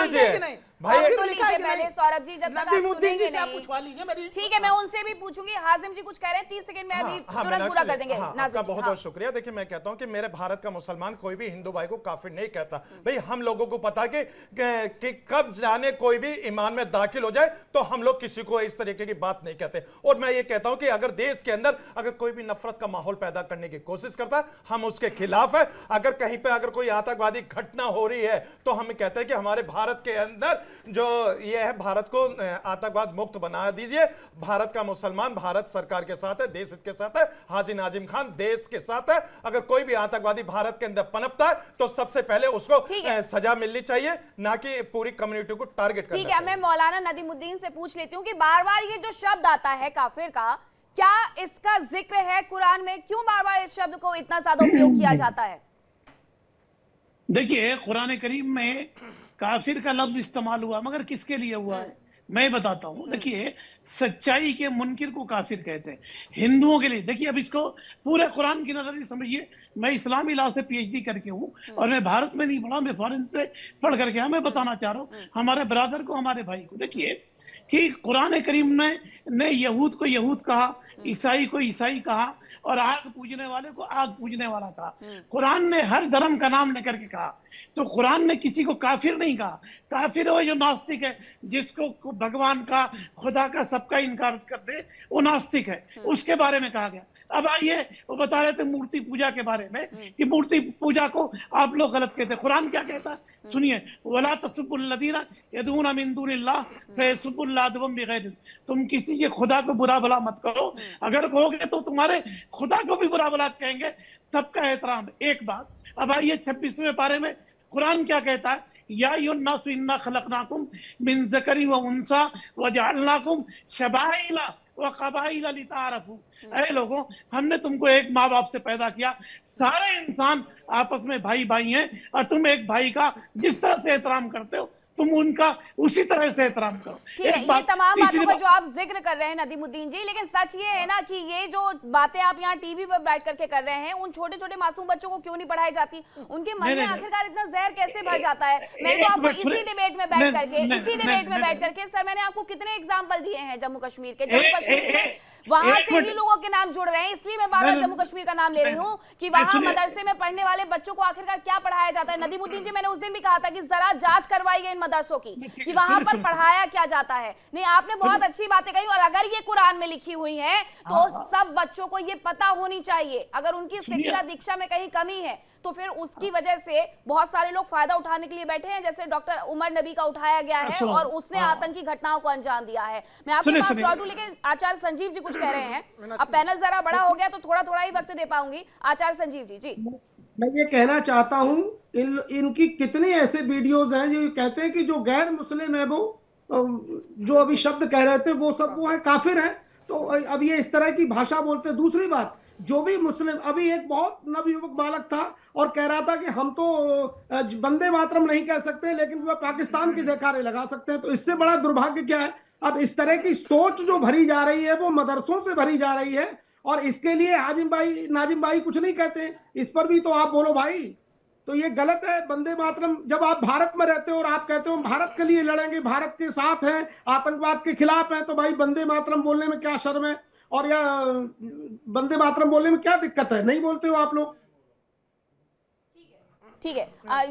लीजिए भाई, तो लीजिए पहले सौरभ जी, जब तक आप सुनेंगे नहीं पूछवा लीजिए मेरी। ठीक है, मैं उनसे भी पूछूंगी। हाजिम जी कुछ कह रहे हैं, 30 सेकंड में अभी तुरंत पूरा कर देंगे। आपका बहुत बहुत शुक्रिया। देखिए मैं कहता हूं कि मेरे भारत का मुसलमान कोई भी हिंदू भाई को काफिर नहीं कहता। भाई हम लोगों को पता कि कब जाने कोई भी ईमान में दाखिल हो जाए तो हम लोग किसी को इस तरीके की बात नहीं कहते। और मैं ये कहता हूं कि अगर देश के अंदर अगर कोई भी नफरत का माहौल पैदा करने की कोशिश करता है, हम उसके खिलाफ है। अगर कहीं पे अगर कोई आतंकवादी घटना हो रही है तो हम कहते हैं कि हमारे भारत के अंदर जो ये है, भारत को आतंकवाद मुक्त बना दीजिए। भारत का मुसलमान भारत सरकार के साथ है, देश हित के साथ है, हाजी नाजिम खान देश के साथ है। अगर कोई भी आतंकवादी भारत के अंदर पनपता है तो सबसे पहले उसको सजा मिलनी चाहिए, ना कि पूरी कम्युनिटी को टारगेट करना। ठीक है, मैं मौलाना नदीमुद्दीन से पूछ लेती हूँ कि बार बार ये जो शब्द आता है काफिर का, क्या इसका जिक्र है कुरान में? क्यों बार बार इस शब्द को इतना ज्यादा उपयोग किया जाता है? देखिए कुरान करीम में काफिर का लफ्ज इस्तेमाल हुआ, मगर किसके लिए हुआ है मैं बताता हूँ। देखिए सच्चाई के मुनकिर को काफिर कहते हैं, हिंदुओं के लिए। देखिए अब इसको पूरे कुरान की नजर से समझिए। मैं इस्लामी लॉ से PhD करके हूँ और मैं भारत में नहीं पढ़ा, मैं फॉरेन से पढ़ करके मैं बताना चाह रहा हूँ हमारे ब्रदर को, हमारे भाई को। देखिए कि कुरान करीम ने यहूद को यहूद कहा, ईसाई को ईसाई कहा और आग पूजने वाले को आग पूजने वाला कहा। कुरान ने हर धर्म का नाम लेकर के कहा। तो कुरान ने किसी को काफिर नहीं कहा। काफिर वो जो नास्तिक है, जिसको भगवान का, खुदा का, सबका इनकार कर दे, वो नास्तिक है, उसके बारे में कहा गया। अब आइए, वो बता रहे थे मूर्ति पूजा के बारे में कि मूर्ति पूजा को आप लोग गलत कहते हैं। कुरान क्या कहता है सुनिए, वला तसुब्बुल्लज़ीना यदऊना मिन दूनिल्लाह फयसुब्बुल्लाह अदवन बिगैर। तुम किसी के खुदा को बुरा भला मत करो, अगर कहोगे तो तुम्हारे खुदा को भी बुरा भला कहेंगे। सबका एहतराम। एक बात। अब आइए 26वें पारे में कुरान क्या कहता है, या अय्युहन्नासु इन्ना खलक़नाकुम मिन ज़करिन व उन्सा व जअलनाकुम शबाइला व क़बाइला लिताअरफ़ू। अरे लोगों, हमने तुमको एक माँ बाप से पैदा किया, सारे इंसान आपस में भाई भाई हैं और तुम एक भाई का जिस तरह से एहतराम करते हो तुम उनका उसी तरह से एहतराम करो। ठीक है, ये तमाम बातों का जो आप जिक्र कर रहे हैं नदीमुद्दीन जी, लेकिन सच ये है ना कि ये जो बातें आप यहाँ टीवी पर बैठ करके कर रहे हैं, उन छोटे छोटे मासूम बच्चों को क्यों नहीं पढ़ाई जाती? उनके मन में आखिरकार इतना जहर कैसे भर जाता है? मैंने तो आपको इसी डिबेट में बैठ करके सर, मैंने आपको कितने एग्जाम्पल दिए हैं जम्मू कश्मीर के। जम्मू कश्मीर के वहां से ही लोगों के नाम जुड़ रहे हैं, इसलिए मैं बार बार जम्मू कश्मीर का नाम ले रही हूँ कि वहां मदरसे में पढ़ने वाले बच्चों को आखिरकार क्या पढ़ाया जाता है। नदीमुद्दीन जी, मैंने उस दिन भी कहा था कि जरा जांच करवाइए इन मदरसों की कि वहां पर पढ़ाया क्या जाता है। नहीं, आपने बहुत अच्छी बातें कही, और अगर ये कुरान में लिखी हुई है तो सब बच्चों को ये पता होनी चाहिए। अगर उनकी शिक्षा दीक्षा में कहीं कमी है तो फिर उसकी वजह से बहुत सारे लोग फायदा उठाने के लिए बैठे हैं, जैसे डॉक्टर उमर नबी का उठाया गया है और उसने आतंकी घटनाओं को अंजाम दिया है। मैं आपके पास लौटूं, लेकिन आचार्य संजीव जी कुछ कह रहे हैं। अब पैनल जरा बड़ा हो गया तो थोड़ा ही वक्त दे पाऊंगी। आचार्य संजीव जी। जी मैं ये कहना चाहता हूँ, इनकी कितने ऐसे वीडियोज हैं जो कहते हैं कि जो गैर मुस्लिम है, वो जो अभी शब्द कह रहे थे वो सब वो है काफिर है। तो अब ये इस तरह की भाषा बोलते। दूसरी बात, जो भी मुस्लिम, अभी एक बहुत नवयुवक बालक था और कह रहा था कि हम तो वंदे मातरम नहीं कह सकते लेकिन वह पाकिस्तान के जयकारे लगा सकते हैं। तो इससे बड़ा दुर्भाग्य क्या है? अब इस तरह की सोच जो भरी जा रही है वो मदरसों से भरी जा रही है, और इसके लिए नाजिम भाई कुछ नहीं कहते। इस पर भी तो आप बोलो भाई। तो ये गलत है। वंदे मातरम, जब आप भारत में रहते हो और आप कहते हो हम भारत के लिए लड़ेंगे, भारत के साथ हैं, आतंकवाद के खिलाफ हैं, तो भाई वंदे मातरम बोलने में क्या शर्म है? और या वंदे मातरम बोलने में क्या दिक्कत है? नहीं बोलते हो आप लोग? ठीक है,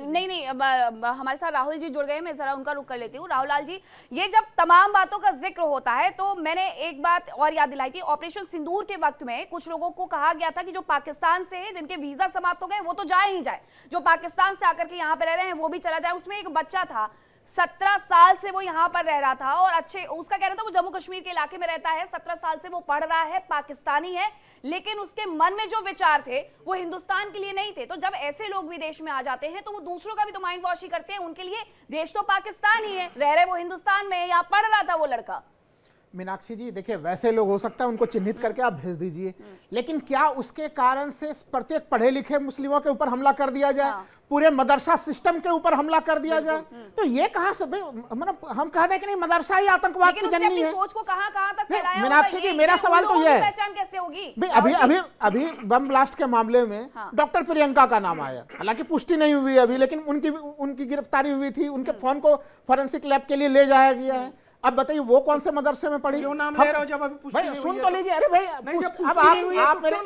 नहीं अब हमारे साथ राहुल जी जुड़ गए, मैं जरा उनका रुख कर लेती हूँ। राहुल लाल जी, ये जब तमाम बातों का जिक्र होता है तो मैंने एक बात और याद दिलाई थी। ऑपरेशन सिंदूर के वक्त में कुछ लोगों को कहा गया था कि जो पाकिस्तान से है, जिनके वीजा समाप्त हो गए, वो तो जाए ही जाए, जो पाकिस्तान से आकर के यहाँ पे रह रहे हैं वो भी चला जाए। उसमें एक बच्चा था, 17 साल से वो यहाँ पर रह रहा था और अच्छे, उसका कहना था वो जम्मू कश्मीर के इलाके में रहता है, 17 साल से वो पढ़ रहा है, पाकिस्तानी है, लेकिन उसके मन में जो विचार थे वो हिंदुस्तान के लिए नहीं थे। तो जब ऐसे लोग भी देश में आ जाते हैं तो वो दूसरों का भी तो माइंड वॉश ही करते हैं। उनके लिए देश तो पाकिस्तान ही है, रह रहे वो हिंदुस्तान में, यहाँ पढ़ रहा था वो लड़का। मीनाक्षी जी देखिए, वैसे लोग हो सकता है उनको चिन्हित करके आप भेज दीजिए, लेकिन क्या उसके कारण से प्रत्येक पढ़े लिखे मुस्लिमों के ऊपर हमला कर दिया जाए, पूरे मदरसा सिस्टम के ऊपर हमला कर दिया जाए? तो ये कहां से, मतलब हम कह दें कि नहीं मदरसा ही आतंकवाद की जननी है। सोच को कहां तक फैलाया? मीनाक्षी जी मेरा सवाल तो ये है, पहचान कैसे होगी? अभी बम ब्लास्ट के मामले में डॉक्टर प्रियंका का नाम आया, हालांकि पुष्टि नहीं हुई अभी, लेकिन उनकी गिरफ्तारी हुई थी, उनके फोन को फॉरेंसिक लैब के लिए ले जाया गया है। अब बताइए वो कौन से मदरसे में पढ़ी? क्यों नाम ले रहे हो जब अभी पुष्टि नहीं हुई? सुन तो लीजिए। अरे भाई अब आप मेरे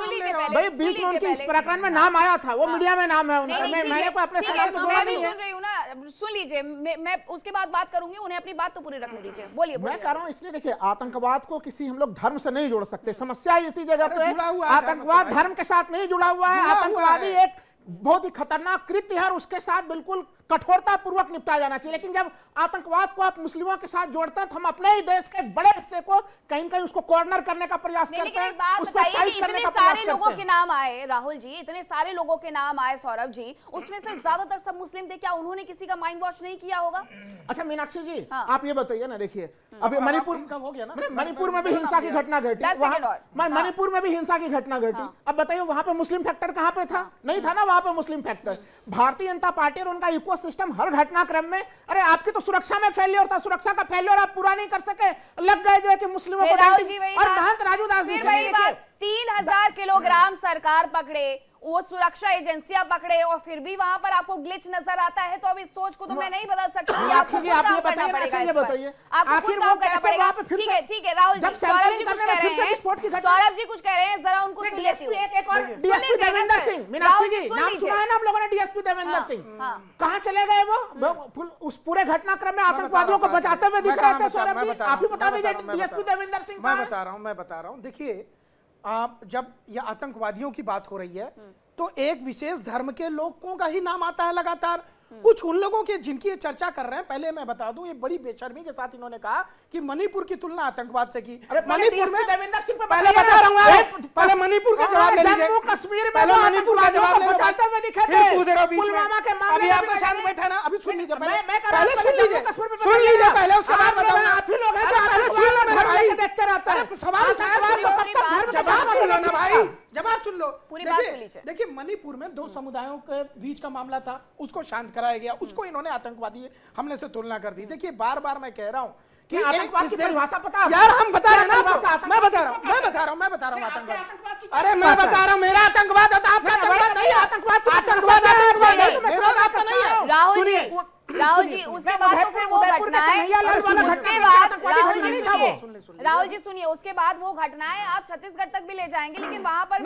भाई बीच में उनके इस प्रकरण में नाम आया था, वो मीडिया में नाम है, मैंने को अपने साथ में जोड़ा नहीं है। सुन रही हूँ ना, सुन लीजिए, मैं उसके बाद बात करूंगी, उन्हें अपनी बात तो पूरी रखने दीजिए। बोलिए। मैं कह रहा हूँ इसलिए देखिए, आतंकवाद को किसी हम लोग धर्म से नहीं जोड़ सकते, समस्या इसी जगह पे, आतंकवाद धर्म के साथ नहीं जुड़ा हुआ है। आतंकवादी एक बहुत ही खतरनाक कृत्य है और उसके साथ बिल्कुल कठोरता पूर्वक निपटा जाना चाहिए। लेकिन जब आतंकवाद को आप मुस्लिमों के साथ जोड़ते हैं तो हम अपने ही देश के एक बड़े हिस्से को कहीं न कहीं उसको कॉर्नर करने का प्रयास करते हैं। उसको साइड करने का प्रयास इतने सारे लोगों के नाम आए राहुल जी, इतने सारे लोगों के नाम आए सौरभ जी, उसमें से ज्यादातर सब मुस्लिम थे, क्या उन्होंने किसी का माइंड वॉश नहीं किया होगा? अच्छा मीनाक्षी जी आप ये बताइए ना, देखिए अभी मणिपुर कब हो गया ना, मणिपुर में भी हिंसा की घटना घटी, मणिपुर में भी हिंसा की घटना घटी। अब बताइए वहां पे मुस्लिम फैक्टर कहां पे था? नहीं था ना वहां पे मुस्लिम फैक्टर। भारतीय जनता पार्टी और उनका इकोसिस्टम हर घटनाक्रम में, अरे आपकी तो सुरक्षा में फेल्योर था, सुरक्षा का फेल्योर आप पूरा नहीं कर सके, लग गए जो है कि मुस्लिमों को। और महंत राजू दास जी 3000 किलोग्राम सरकार पकड़े, वो सुरक्षा एजेंसियां पकड़े, और फिर भी वहां पर आपको ग्लिच नजर आता है। तो अब इस सोच को तो मैं नहीं बदल सकती, आपको खुद काम करना पड़ेगा इस पर, आपको खुद काम करना पड़ेगा। ठीक है राहुल जी, सौरभ जी कुछ कह रहे हैं, सौरभ जी कुछ कह रहे हैं, जरा उनको सुन लेती हूं। डीएसपी देवेंद्र सिंह, मीनाक्षी जी नाम सुना है ना आप लोगों ने, डीएसपी देवेंद्र सिंह कहां चले गए? वो उस पूरे घटनाक्रम में आतंकवादियों को बचाते हुए दिख रहे थे। सौरभ जी आप ही बता दीजिए डीएसपी देवेंद्र सिंह। मैं बता रहा हूं देखिए, आप जब ये आतंकवादियों की बात हो रही है तो एक विशेष धर्म के लोगों का ही नाम आता है लगातार। कुछ उन लोगों के जिनकी ये चर्चा कर रहे हैं, पहले मैं बता दूं, ये बड़ी बेशर्मी के साथ इन्होंने कहा कि मणिपुर की तुलना आतंकवाद से की। मणिपुर में देवेंद्र सिंह पे पहले बता रहा हूं, पहले मणिपुर का जवाब ले लीजिए। जम्मू कश्मीर में पहले मणिपुर का जवाब ले लीजिए, हुए दिखे थे पुलवामा के मामले। अभी आपके साथ बैठा ना, अभी सुन लीजिए, पहले सुन लीजिए, पहले उसके बाद बताऊंगा। आप ही लोग हैं जो पहले सुन लो मेरे भाई, देखते रहते हैं। सवाल उठाया, जवाब सुन लो ना भाई, जवाब सुन लो, पूरी बात सुन लीजिए। देखिए मणिपुर में दो समुदायों के बीच का मामला था, उसको शांत कराया गया, उसको इन्होंने आतंकवादी हमले से तुलना कर दी। देखिए बार बार मैं कह रहा हूं कि आतंकवाद की परिभाषा पता है यार, हम बता रहे हैं ना, मैं बता रहा हूं आतंकवाद। अरे मैं बता रहा हूं मेरा आतंकवाद है, आपका आतंकवाद नहीं है। आतंकवाद नहीं है। राहुल जी उसके बाद तो फिर वो घटनाएं, उसके बाद राहुल जी सुनिए, उसके बाद वो घटनाएं आप छत्तीसगढ़ तक भी ले जाएंगे, लेकिन वहां पर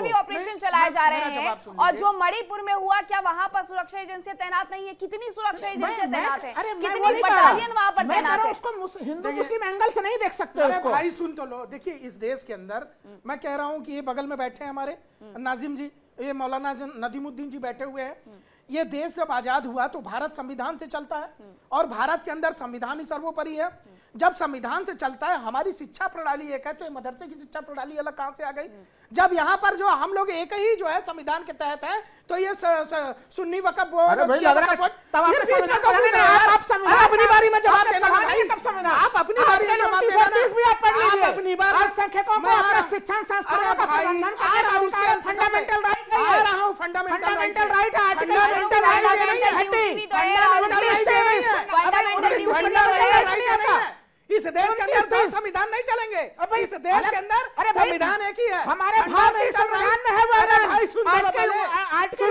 भी ऑपरेशन चलाए जा रहे हैं। और जो मणिपुर में हुआ, क्या वहां पर सुरक्षा एजेंसियां तैनात नहीं है? कितनी सुरक्षा एजेंसियां तैनात है, कितनी बटालियन वहां पर तैनात है? उसको हिंदू मुस्लिम एंगल से नहीं देख सकते उसको। भाई सुन तो लो, देखिए इस देश के अंदर मैं कह रहा हूं कि ये बगल में बैठे हैं हमारे नाजिम जी, ये मौलाना नदीमुद्दीन जी बैठे हुए हैं। ये देश जब आजाद हुआ तो भारत संविधान से चलता है, और भारत के अंदर संविधान ही सर्वोपरि है। जब संविधान से चलता है, हमारी शिक्षा प्रणाली एक है, तो ये मदरसे की शिक्षा प्रणाली अलग कहां से आ गई? जब यहाँ पर जो हम लोग एक ही जो है संविधान के तहत है, तो ये सुन्नी वक्फ बोर्ड, अपनी बारी में जवाब देना, आप अपनी बारी में जवाब देना, अपनी बार शिक्षण संस्थानों का प्रबंधन फंडामेंटल राइट है। आ रहा हूं, फंडामेंटल राइट है, फंडामेंटल राइट है। इस देश के अंदर तो संविधान नहीं चलेंगे, इस देश के अंदर संविधान एक ही है, हमारे भारतीय संविधान में है वो। भाई सुन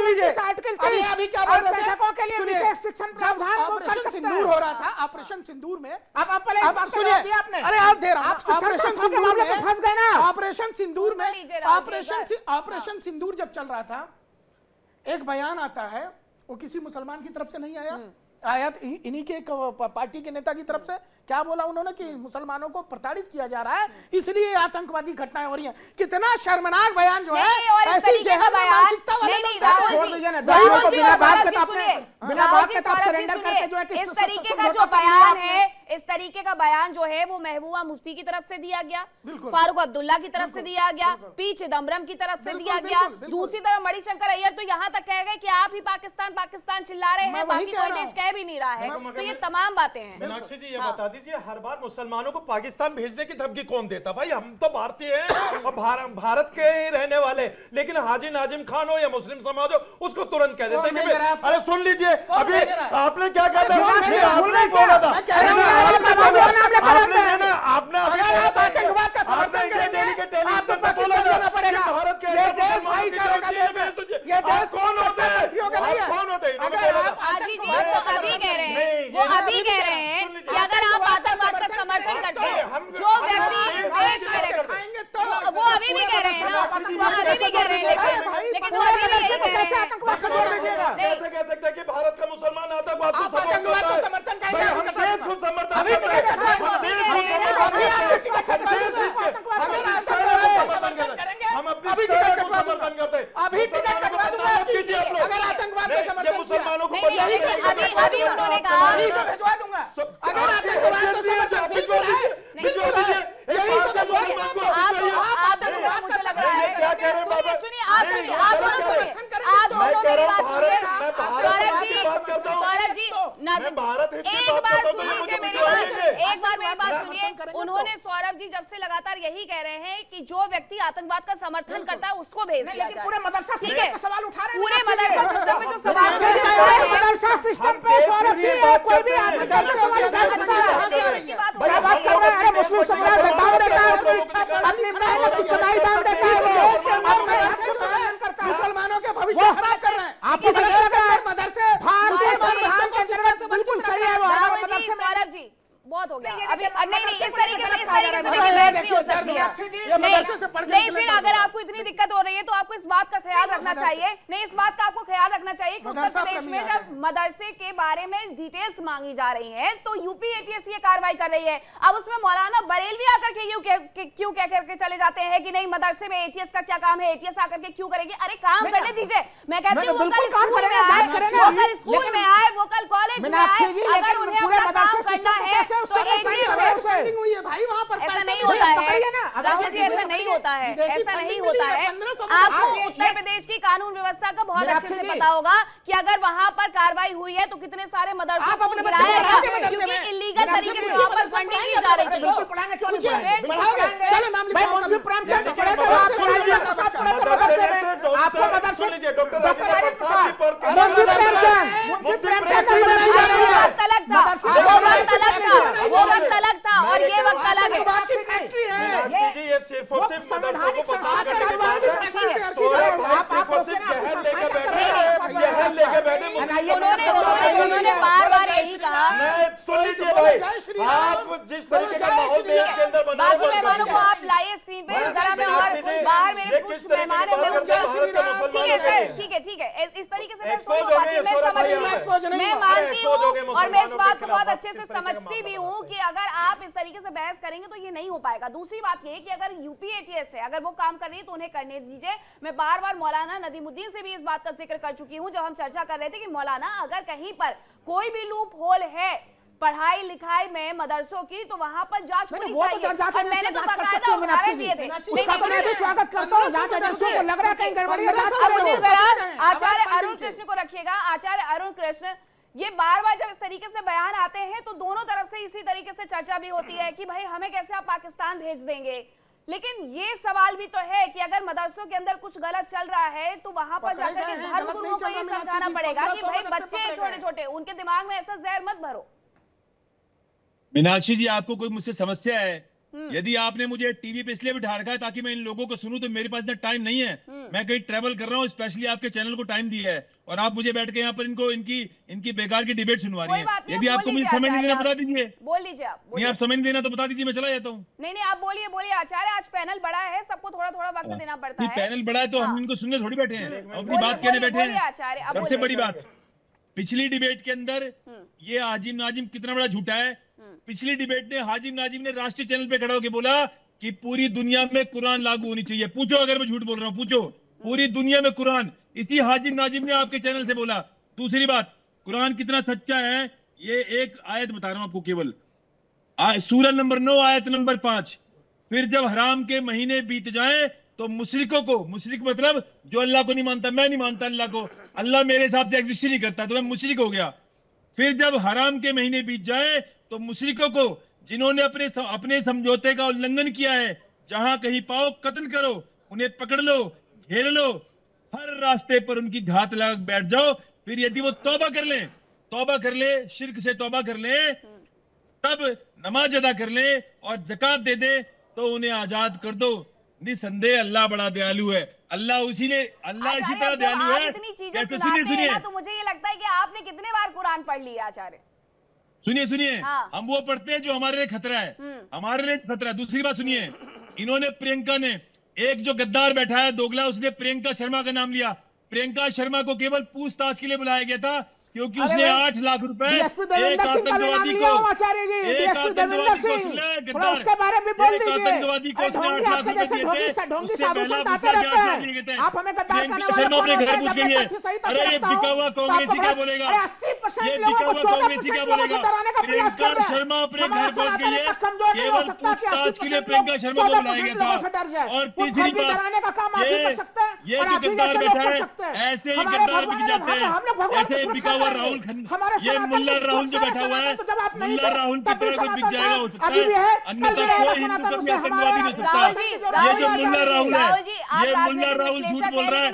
लीजिए, अभी क्या बोल रहे थे, शिक्षण प्रावधान ऑपरेशन सिंदूर हो रहा था, ऑपरेशन सिंदूर में आप सुनिए, अरे आप दे रहा हूं, ऑपरेशन सिंदूर में फंस गए ना। ऑपरेशन सिंदूर में ऑपरेशन सिंदूर जब चल रहा था, एक बयान आता है, वो किसी मुसलमान की तरफ से नहीं आया, आया इन्हीं के पार्टी के नेता की तरफ से। क्या बोला उन्होंने कि मुसलमानों को प्रताड़ित किया जा रहा है, इसलिए आतंकवादी घटनाएं हो रही हैं। कितना शर्मनाक बयान जो है, ऐसी जहर मानसिकता वाले लोग छोड़ दीजिए ना, बिना बात के आप सरेंडर करके जो है इस तरीके का जो बयान है, इस तरीके का बयान जो है वो महबूबा मुफ्ती की तरफ से दिया गया, फारूक अब्दुल्ला की तरफ से दिया गया, पी चिदम्बरम की तरफ से दिया गया, दूसरी तरफ मणिशंकर अय्यर तो यहाँ तक कह गए कि आप ही पाकिस्तान पाकिस्तान चिल्ला रहे हैं, बाकी कोई देश कह भी नहीं रहा है। तो ये तमाम बातें हैं। मीनाक्षी जी ये बता दीजिए, हर बार मुसलमानों को पाकिस्तान भेजने की धमकी कौन देता? भाई हम तो भारतीय हैं और भारत के रहने वाले, लेकिन हाजी नाजिम खान हो या मुस्लिम समाज हो उसको तुरंत कह देते हैं कि अरे सुन लीजिए अभी आपने क्या कहा था, आपने बोला था आपने आतंकवाद का समर्थन करेंगे आपको पाकिस्तान पड़ेगा। ये देश भाईचारे का देश है, ये देश कौन होते हैं? कौन होते हैं? हाजी जी वो अभी कह रहे हैं, वो अभी कह रहे हैं कि अगर आप आतंकवाद का समर्थन करते हैं, जो व्यक्ति इस देश में रहेंगे तो वो अभी भी कह रहे हैं ना, वो अभी भी कह रहे हैं, लेकिन वो अभी भी यही कह रहे हैं। कैसे कह सकते हैं कि भारत का मुसलमान आतंकवाद को सपोर्ट करता है? भाई हम देश को समर्थन करते हैं, हम अपने शहर को समर्थन करते हैं। अभी टिकट कटवा दूंगा अगर आतंकवाद को समर्थन मुसलमानों को अभी उन्होंने कहा भिजवा दूंगा अगर आतंकवाद को समर्थन भिजवा दीजिए। मुझे लग रहा है सुनिए आप दोनों मेरी बात सुनिए। सौरभ जी एक बार सुन लीजिए मेरी बात सुनिए। उन्होंने सौरभ जी जब से लगातार यही कह रहे हैं कि जो व्यक्ति आतंकवाद का समर्थन करता है उसको भेज दिया जाए। पूरे मदरसा सिस्टम पे सवाल उठा रहे हैं, पूरे मदरसा सिस्टम पे जो सवाल मदरसा सिस्टम पे सौरभ जी कोई भी मदरसा वाला बात कर रहे हैं। मुस्लिम समुदाय दान देता है, अपनी मेहनत की कमाई दान देता है, मुसलमानों के भविष्य खराब कर रहे हैं। आपको मदरसे भारतीय संविधान के अंतर्गत बिल्कुल सही है वो मदरसे। सौरभ जी बहुत हो गया अभी नहीं इस तरीके से देखिए बहस नहीं हो सकती है। नहीं फिर अगर आपको इतनी दिक्कत हो रही है तो आपको इस बात का ख्याल रखना चाहिए। नहीं इस बात का आपको ख्याल रखना चाहिए कि उत्तर प्रदेश में जब मदरसे के बारे में डिटेल्स मांगी जा रही है तो यूपी एटीएस ये कार्रवाई कर रही है। अब उसमें मौलाना बरेलवी आकर के क्यों कह करके चले जाते हैं कि नहीं मदरसे में एटीएस का क्या काम है, एटीएस आकर के क्यों करेगी? अरे काम करने दीजिए। मैं कहती हूँ वो कल स्कूल में आए, वो कल कॉलेज में आए, अगर उन्हें अपना काम करना है ऐसा नहीं होता है राहुल जी, ऐसा नहीं होता है, ऐसा नहीं होता है। आपको उत्तर प्रदेश की कानून व्यवस्था का बहुत अच्छे से पता होगा कि अगर वहां पर कार्रवाई हुई है तो कितने सारे मदरसों को गिराया गया क्योंकि इलीगल तरीके से वहां पर फंडिंग की जा रही थी। वो वक्त अलग था और ये वक्त अलग है। ये सिर्फ और सिर्फ मदरसों को बता करके बात है। सिर्फ और सिर्फ जहर लेके बैठे उन्होंने बार यही कहा। सुन लीजिए भाई, आप जिस तरीके का माहौल देश के अंदर बना बाकी मेहमानों को आप लाइए स्क्रीन पे, जरा मैं और बाहर मेरे कुछ मेहमान है, ठीक है इस तरीके से मैं मानती हूँ और मैं इस बात को बहुत अच्छे से समझती भी हूँ कि अगर आप इस तरीके से बहस करेंगे तो ये नहीं हो पाएगा। दूसरी बात ये कि अगर यूपी एटीएस है, अगर वो काम कर रही है तो उन्हें करने दीजिए। मैं बार बार मौलाना नदीमुद्दीन से भी इस बात का जिक्र कर चुकी हूँ जब हम चर्चा कर रहे थे कि मौलाना अगर कहीं पर कोई भी लूप होल है पढ़ाई लिखाई में मदरसों की तो वहां पर जांच होनी चाहिए। और मैंने तो बकायदा उदाहरण दिए थे। उसका तो मैं भी स्वागत करता हूं। जांच एजेंसियों को लग रहा है कहीं गड़बड़ी है, जांच करो। मुझे जरा आचार्य अरुण कृष्ण को रखिएगा। आचार्य अरुण कृष्ण, ये बार बार जब इस तरीके से बयान आते हैं तो दोनों तरफ से इसी तरीके से चर्चा भी होती है कि भाई हमें कैसे आप पाकिस्तान भेज देंगे। लेकिन ये सवाल भी तो है कि अगर मदरसों के अंदर कुछ गलत चल रहा है तो वहां पर जाकर के धर्म गुरुओं को ये समझाना पड़ेगा कि भाई बच्चे छोटे छोटे, उनके दिमाग में ऐसा जहर मत भरो। मीनाक्षी जी, आपको कोई मुझसे समस्या है? यदि आपने मुझे टीवी पे इसलिए बिठा रखा है ताकि मैं इन लोगों को सुनूं तो मेरे पास इतना टाइम नहीं है। मैं कहीं ट्रैवल कर रहा हूँ, स्पेशली आपके चैनल को टाइम दिया है और आप मुझे बैठ के यहाँ पर इनकी बेकार की डिबेट सुनवा रही है। यदि आपको मुझे समय नहीं देना बता दीजिए। बोल लीजिए आप। नहीं, आप समय नहीं देना तो बता दीजिए, मैं चला जाता हूँ। नहीं आप बोलिए आचार्य। आज पैनल बड़ा है, सबको थोड़ा थोड़ा वक्त देना पड़ता है। पैनल बड़ा है तो हम इनको सुनने थोड़ी बैठे हैं, अपनी बात कहने बैठे हैं। सबसे बड़ी बात, पिछली डिबेट के अंदर ये हाजिम नाजिम कितना बड़ा झूठा है। पिछली डिबेट में हाजिम नाजिम ने राष्ट्रीय चैनल पे खड़ा होकर बोला कि पूरी दुनिया में कुरान लागू होनी चाहिए। पूछो अगर मैं झूठ बोल रहा हूं, पूछो। पूरी दुनिया में कुरान, इसी हाजिम नाजिम ने आपके चैनल से बोला। दूसरी बात, कुरान कितना सच्चा है ये एक आयत बता रहा हूं आपको केवल। सूरह नंबर 9 आयत नंबर 5, फिर जब हराम के महीने बीत जाएं तो मुशरिकों को, मुशरिक मतलब जो अल्लाह को नहीं मानता, मैं नहीं मानता अल्लाह को, अल्लाह मेरे हिसाब से एग्जिस्ट ही नहीं करता, तो मैं मुशरिक हो गया। फिर जब हराम के महीने बीत जाए तो मुशरिकों को जिन्होंने अपने समझौते का उल्लंघन किया है, जहां कहीं पाओ कत्ल करो, उन्हें पकड़ लो, घेर लो, हर रास्ते पर उनकी घात लगा बैठ जाओ। फिर यदि वो तौबा कर ले, शिर्क से तौबा कर ले, तब नमाज अदा कर ले और ज़कात दे दे, तो उन्हें आजाद कर दो। निसंदेह अल्लाह बड़ा दयालु है। अल्लाह इसी तरह दयालु है। इतनी चीजें सुनाते हैं ना, तो मुझे ये लगता है कि आपने कितने बार कुरान पढ़ लिया आचार्य? सुनिए, हम वो पढ़ते हैं जो हमारे लिए खतरा है, हमारे लिए खतरा है। दूसरी बात सुनिए, इन्होंने प्रियंका ने, एक जो गद्दार बैठा है दोगला, उसने प्रियंका शर्मा का नाम लिया। प्रियंका शर्मा को केवल पूछताछ के लिए बुलाया गया था क्योंकि उसने 8 लाख रुपए एक आतंकवादी को, उसके बारे में बोल दीजिए। आप हमें गद्दार कहने वाले घर पूछ गई है। अरे ये बिका हुआ कांग्रेसी क्या बोलेगा, ये बिका हुआ कांग्रेसी क्या बोलेगा? प्रियंका शर्मा अपने घर पहुंच गई है, केवल पूछताछ के लिए प्रियंका शर्मा को बुलाया गया था। और तीसरी बात, ये जो गद्दार बैठा है, ऐसे ही गद्दार बिक जाते हैं, ऐसे बिका हुआ राहुल, ये मुल्ला राहुल जो बैठा हुआ है, मुल्ला राहुल की तरह कुछ बिक जाएगा हो सकता है, अन्यथा कोई हिंदू धर्म आतंकवादी नहीं हो सकता। ये जो मुल्ला राहुल है, ये मुल्ला राहुल झूठ बोल रहा है।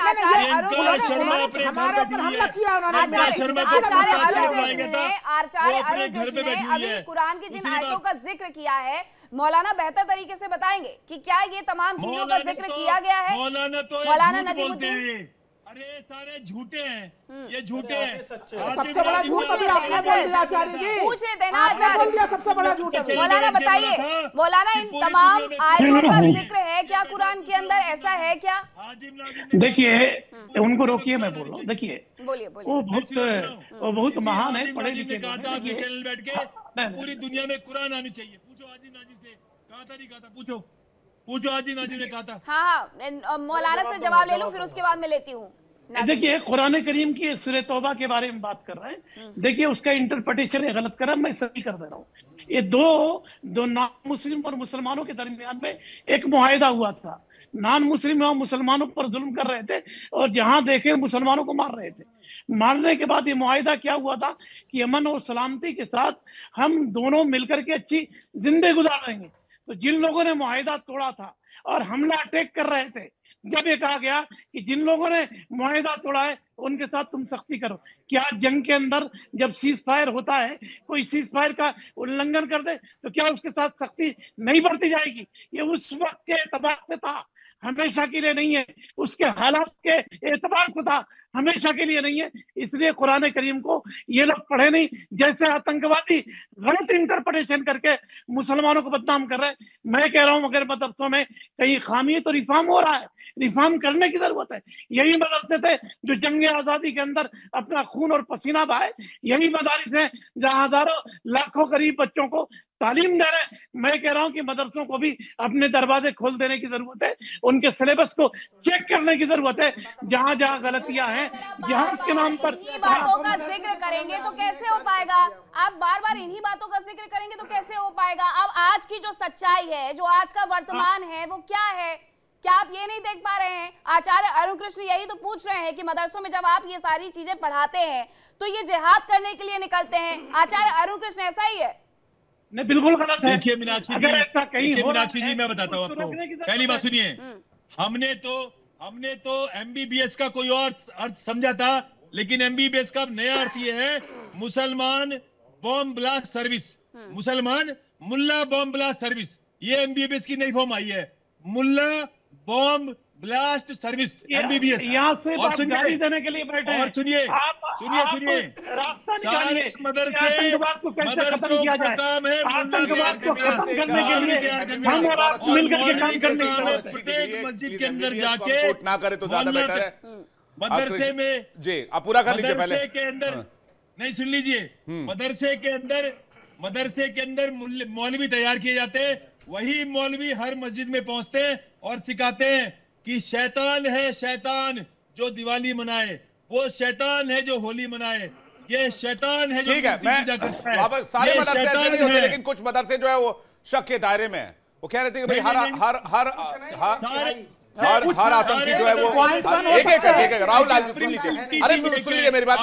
प्रियंका शर्मा अपने घर बैठी हुई है, प्रियंका शर्मा को पूछताछ के लिए बुलाया गया था, वो अपने घर पे बैठी हुई है। कुरान की जिन आयतों का जिक्र किया है, मौलाना बेहतर तरीके से बताएंगे कि क्या ये तमाम चीजों का जिक्र किया गया है? मौलाना नदीमुद्दीन, अरे सारे झूठे हैं, ये झूठे हैं। सबसे बड़ा झूठ अभी आपने बोल दिया आचार्य जी, पूछ लेते ना आचार्य, बोल दिया सबसे बड़ा झूठ। मौलाना बताइए, मौलाना इन तमाम आयतों का जिक्र है क्या कुरान के अंदर, ऐसा है क्या? देखिए, उनको रोकिए, मैं बोल रहा हूँ। देखिए, बोलिए, वो बहुत महान है, पढ़े लिखे चैनल बैठ के पूरी दुनिया में कुरान आनी चाहिए। पूछो आजिम नाजिम से, कहा था नहीं कहा था, पूछो आजिम नाजिम ने कहा था। हाँ, मौलाना से जवाब ले लूं, फिर उसके बाद मैं लेती हूँ। देखिए, कुरान करीम की सूरह तौबा के बारे में बात कर रहे हैं। देखिए, उसका इंटरप्रिटेशन गलत कर रहा है, मैं सही कर दे रहा हूँ। ये दो नॉन मुस्लिम और मुसलमानों के दरमियान में एक मुआहिदा हुआ था। नॉन मुस्लिम और मुसलमानों पर जुल्म कर रहे थे और जहां देखे मुसलमानों को मार रहे थे। मारने के बाद ये मुआहिदा क्या हुआ था कि अमन और सलामती के साथ हम दोनों मिलकर के अच्छी जिंदगी गुजारेंगे। तो जिन लोगों ने मुआहिदा तोड़ा था और हमला अटैक कर रहे थे, जब ये कहा गया कि जिन लोगों ने मुआहिदा तोड़ा है उनके साथ तुम सख्ती करो, क्या जंग के अंदर जब सीज फायर होता है, कोई सीज फायर का उल्लंघन कर दे तो क्या उसके साथ सख्ती नहीं बरती जाएगी? ये उस वक्त के एतबार से था, हमेशा के लिए नहीं है। उसके हालात के एतबार से था, हमेशा के लिए नहीं है। इसलिए कुरान करीम को ये लोग पढ़े नहीं, जैसे आतंकवादी गलत इंटरप्रिटेशन करके मुसलमानों को बदनाम कर रहे हैं। मैं कह रहा हूं, अगर मदरसों में कहीं खामी है तो रिफॉर्म हो रहा है, रिफॉर्म करने की जरूरत है। यही मदरसे थे जो जंग आजादी के अंदर अपना खून और पसीना बहाए, यही मदारिस हैं जहां हजारों लाखों करीब बच्चों को तालीम दे रहे हैं। मैं कह रहा हूं कि मदरसों को भी अपने दरवाजे खोल देने की जरूरत है, उनके सिलेबस को चेक करने की जरूरत है। जहां जहां गलतियां हैं, जहां के नाम पर बातों का जिक्र करेंगे तो कैसे हो पाएगा? आप बार बार इन्हीं बातों का जिक्र करेंगे तो कैसे हो पाएगा? अब आज की जो सच्चाई है, जो आज का वर्तमान है, वो क्या है? क्या आप ये नहीं देख पा रहे हैं? आचार्य अरुण कृष्ण यही तो पूछ रहे हैं कि मदरसों में जब आप ये सारी चीजें पढ़ाते हैं तो ये जिहाद करने के लिए निकलते हैं। आचार्य अरुण कृष्ण, ऐसा ही है? नहीं, बिल्कुल गलत है। देखिए मीनाक्षी जी, मीनाक्षी जी मैं बताता हूँ आपको। पहली बात सुनिए, हमने तो एमबीबीएस का कोई और अर्थ समझा था, लेकिन एमबीबीएस का नया अर्थ ये है, मुसलमान बॉम्ब ब्लास्ट सर्विस, मुसलमान मुल्ला बॉम्ब ब्लास्ट सर्विस। ये एमबीबीएस की नई फॉर्म आई है, मुल्ला बॉम्ब ब्लास्ट सर्विस, एमबीबीएस। यहाँ से गाड़ी देने के लिए बैठे और सुनिए मदरसे को कैसे खत्म किया जाए, आतंकवाद को खत्म करने के लिए हम और आप मिलकर के काम करने की जरूरत है। प्रत्येक मस्जिद के अंदर जाके ना करे तो ज्यादा बेहतर है। मदरसे में जी आप पूरा कर लीजिए पहले। के अंदर नहीं, सुन लीजिए, मदरसे के अंदर मौलवी तैयार किए जाते हैं। वही मौलवी हर मस्जिद में पहुंचते हैं और सिखाते हैं कि शैतान है, शैतान जो दिवाली मनाए, वो शैतान है जो होली मनाए। ये शैतान है। ठीक है, मैं वापस सारे मदरसे ऐसे नहीं होते, लेकिन कुछ मदरसे जो है वो शक के दायरे में है। वो कह रहे थे कि भाई हर आतंकी जो है वो एक राहुल लाल जी सुन लीजिए, अरे सुन लीजिए मेरी बात।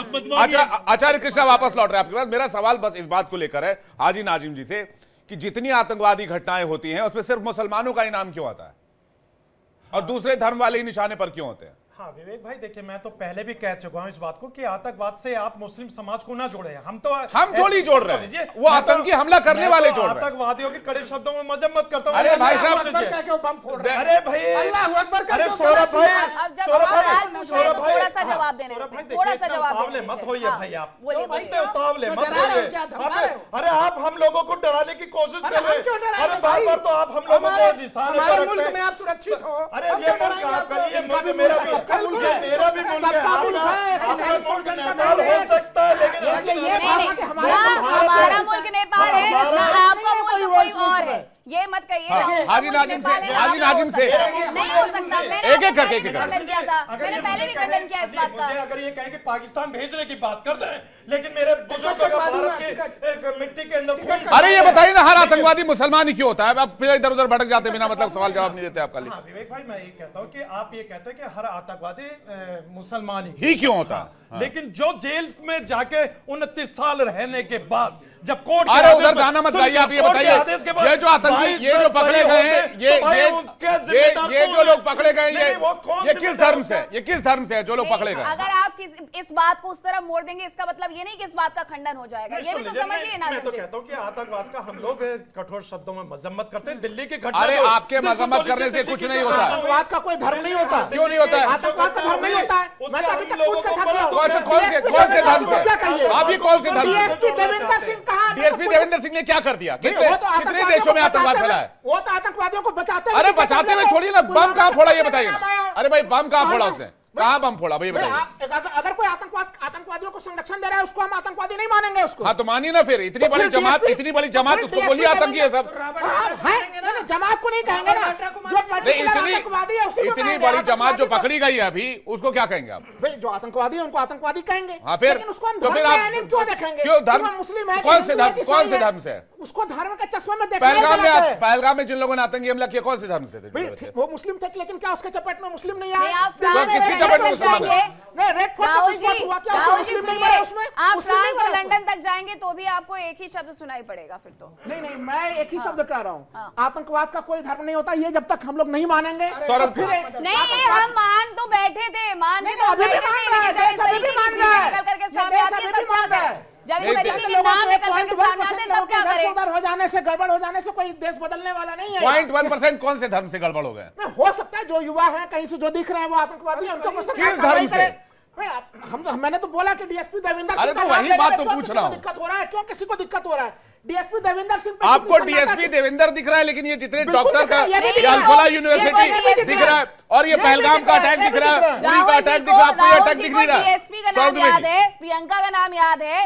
आचार्य कृष्णा वापस लौट रहे हैं आपके पास। मेरा सवाल बस इस बात को लेकर है हाजी नाजिम जी से कि जितनी आतंकवादी घटनाएं होती हैं उसमें सिर्फ मुसलमानों का इनाम क्यों आता है और दूसरे धर्म वाले ही निशाने पर क्यों होते हैं? हाँ विवेक भाई देखिए, मैं तो पहले भी कह चुका हूँ इस बात को कि आतंकवाद से आप मुस्लिम समाज को ना जोड़े। हम थोड़ी जोड़ रहे हैं, वो आतंकी हमला करने वाले जोड़ रहे हैं। आतंकवादियों की कड़े शब्दों में मजम्मत करता हूँ। अरे भाई साहब, अरे भाई, अरे सौरभ भाई, थोड़ा सा जवाब देने, थोड़ा सा जवाब देने मत होइए भाई, आप उतावले मत होइए। अरे आप हम लोगों को डराने की कोशिश कर रहे हैं। अरे बार बार तो आप हम लोगों को निशाने पर रखते हैं। आप सुरक्षित हो। अरे ये मुल्क आपका नहीं है, मुल्क मेरा भी, मेरा भी मुल्क है। आपका मुल्क नेपाल हो सकता है, लेकिन हमारा मुल्क नेपाल है ना, आपका मुल्क कोई और है। ये मत कहिए। हाजी नाजिम से नहीं हो सकता। मैंने खंडन किया था, मैंने पहले भी खंडन किया इस बात का। अगर ये कहें कि पाकिस्तान भेजने की बात कर दें, लेकिन मेरे बुजुर्गों का भारत की मिट्टी के अंदर। अरे ये बताइए ना, हर आतंकवादी मुसलमान ही क्यों होता है? आप फिर इधर उधर भटक जाते बिना मतलब सवाल जवाब नहीं देते आपका। विवेक भाई, मैं ये कहता हूँ कि आप ये कहते हैं कि हर आतंकवादी मुसलमान ही क्यों होता है, लेकिन जो जेल में जाके 29 साल रहने के बाद जब कोर्ट, अरे उधर गाना मत गाइए आप, ये बताइए ये जो आतंकी, ये जो पकड़े गए हैं, ये जो लोग पकड़े गए, ये किस धर्म से, ये किस धर्म से है जो लोग पकड़े गए? अगर आप इस बात को उस तरफ मोड़ देंगे, इसका मतलब ये नहीं कि इस बात का खंडन हो जाएगा। ये भी तो समझिए ना। मैं तो कहता हूँ कि आतंकवाद का हम लोग कठोर शब्दों में मजम्मत करते हैं। दिल्ली की घटना, अरे आपके मजम्मत करने से कुछ नहीं होता। आतंकवाद का कोई धर्म नहीं होता। क्यों नहीं होता है? आतंकवाद का धर्म नहीं होता है। मैं तो अभी तक पूछ कर थक गया हूं। कौन से धर्म से? आप ये कौन से धर्म? डीएसपी देवेंद्र सिंह कहा। डीएसपी देवेंद्र सिंह ने क्या कर दिया? कितने देशों में आतंकवाद फैला है? वो तो आतंकवादियों को बचाते हैं। अरे बचाते हुए छोड़िए ना, बम कहां फोड़ा ये बताइए ना। अरे भाई बम कहां फोड़ा उसने, कहां बम फोड़ा भाई बताइए। अगर कोई आतंकवादियों को संरक्षण दे रहा है, उसको हम आतंकवादी नहीं मानेंगे उसको। हाँ तो मानिए ना फिर। इतनी बड़ी जमात उसको बोलिए आतंकी है सब। जमात को नहीं कहेंगे ना, इतनी बड़ी जमात जो पकड़ी गई है अभी, उसको क्या कहेंगे आप? भाई जो आतंकवादी है उनको आतंकवादी कहेंगे। हाँ फिर उसको हम धर्म में क्यों देखेंगे? क्यों धर्म? मुस्लिम है, कौन से धर्म से? उसको धर्म के चश्मे में देखना। पहलगाम में जिन लोगों ने आतंकी हमला किया, कौन से धर्म से थे? वो मुस्लिम थे, लेकिन क्या उसके चपेट में मुस्लिम नहीं आए? किसकी चपेट में मुस्लिम? राहुल जी सुनिए, आप फ्रांस और लंदन तक जाएंगे तो भी आपको एक ही शब्द सुनाई पड़ेगा फिर तो। नहीं, मैं एक ही शब्द कह रहा हूँ, आतंकवाद का कोई धर्म नहीं होता। ये जब तक हम लोग नहीं मानेंगे, नहीं हम मान तो बैठे थे, मान भी तो बैठे थे, लेकिन जब इस तरीके की चीजें निकल करके सामने आती है तब क्या करें? जब इस तरीके के नाम निकल करके सामने आते हैं तब क्या करें? हो जाने से, गड़बड़ हो जाने से कोई देश बदलने वाला नहीं है। 0.1% कौन से धर्म से गड़बड़ हो गए? हो सकता है जो युवा है कहीं से जो दिख रहे हैं वो आतंकवादी है, उनको किस धर्म से? मैंने तो बोला कि डीएसपी देवेंद्र सिंह। अरे तो वही बात तो पूछ रहा हूँ। दिक्कत हो रहा है, क्यों किसी को दिक्कत हो रहा है? डीएसपी देवेंद्र सिंह, आपको डीएसपी देवेंद्र दिख रहा है, लेकिन ये जितने डॉक्टर का अल्फोला यूनिवर्सिटी दिख रहा है, और ये पहलगाम का अटैक दिख रहा है, उरी का अटैक दिख रहा है, आपको अटैक दिख नहीं रहा। डीएसपी का नाम याद है, प्रियंका का नाम याद है,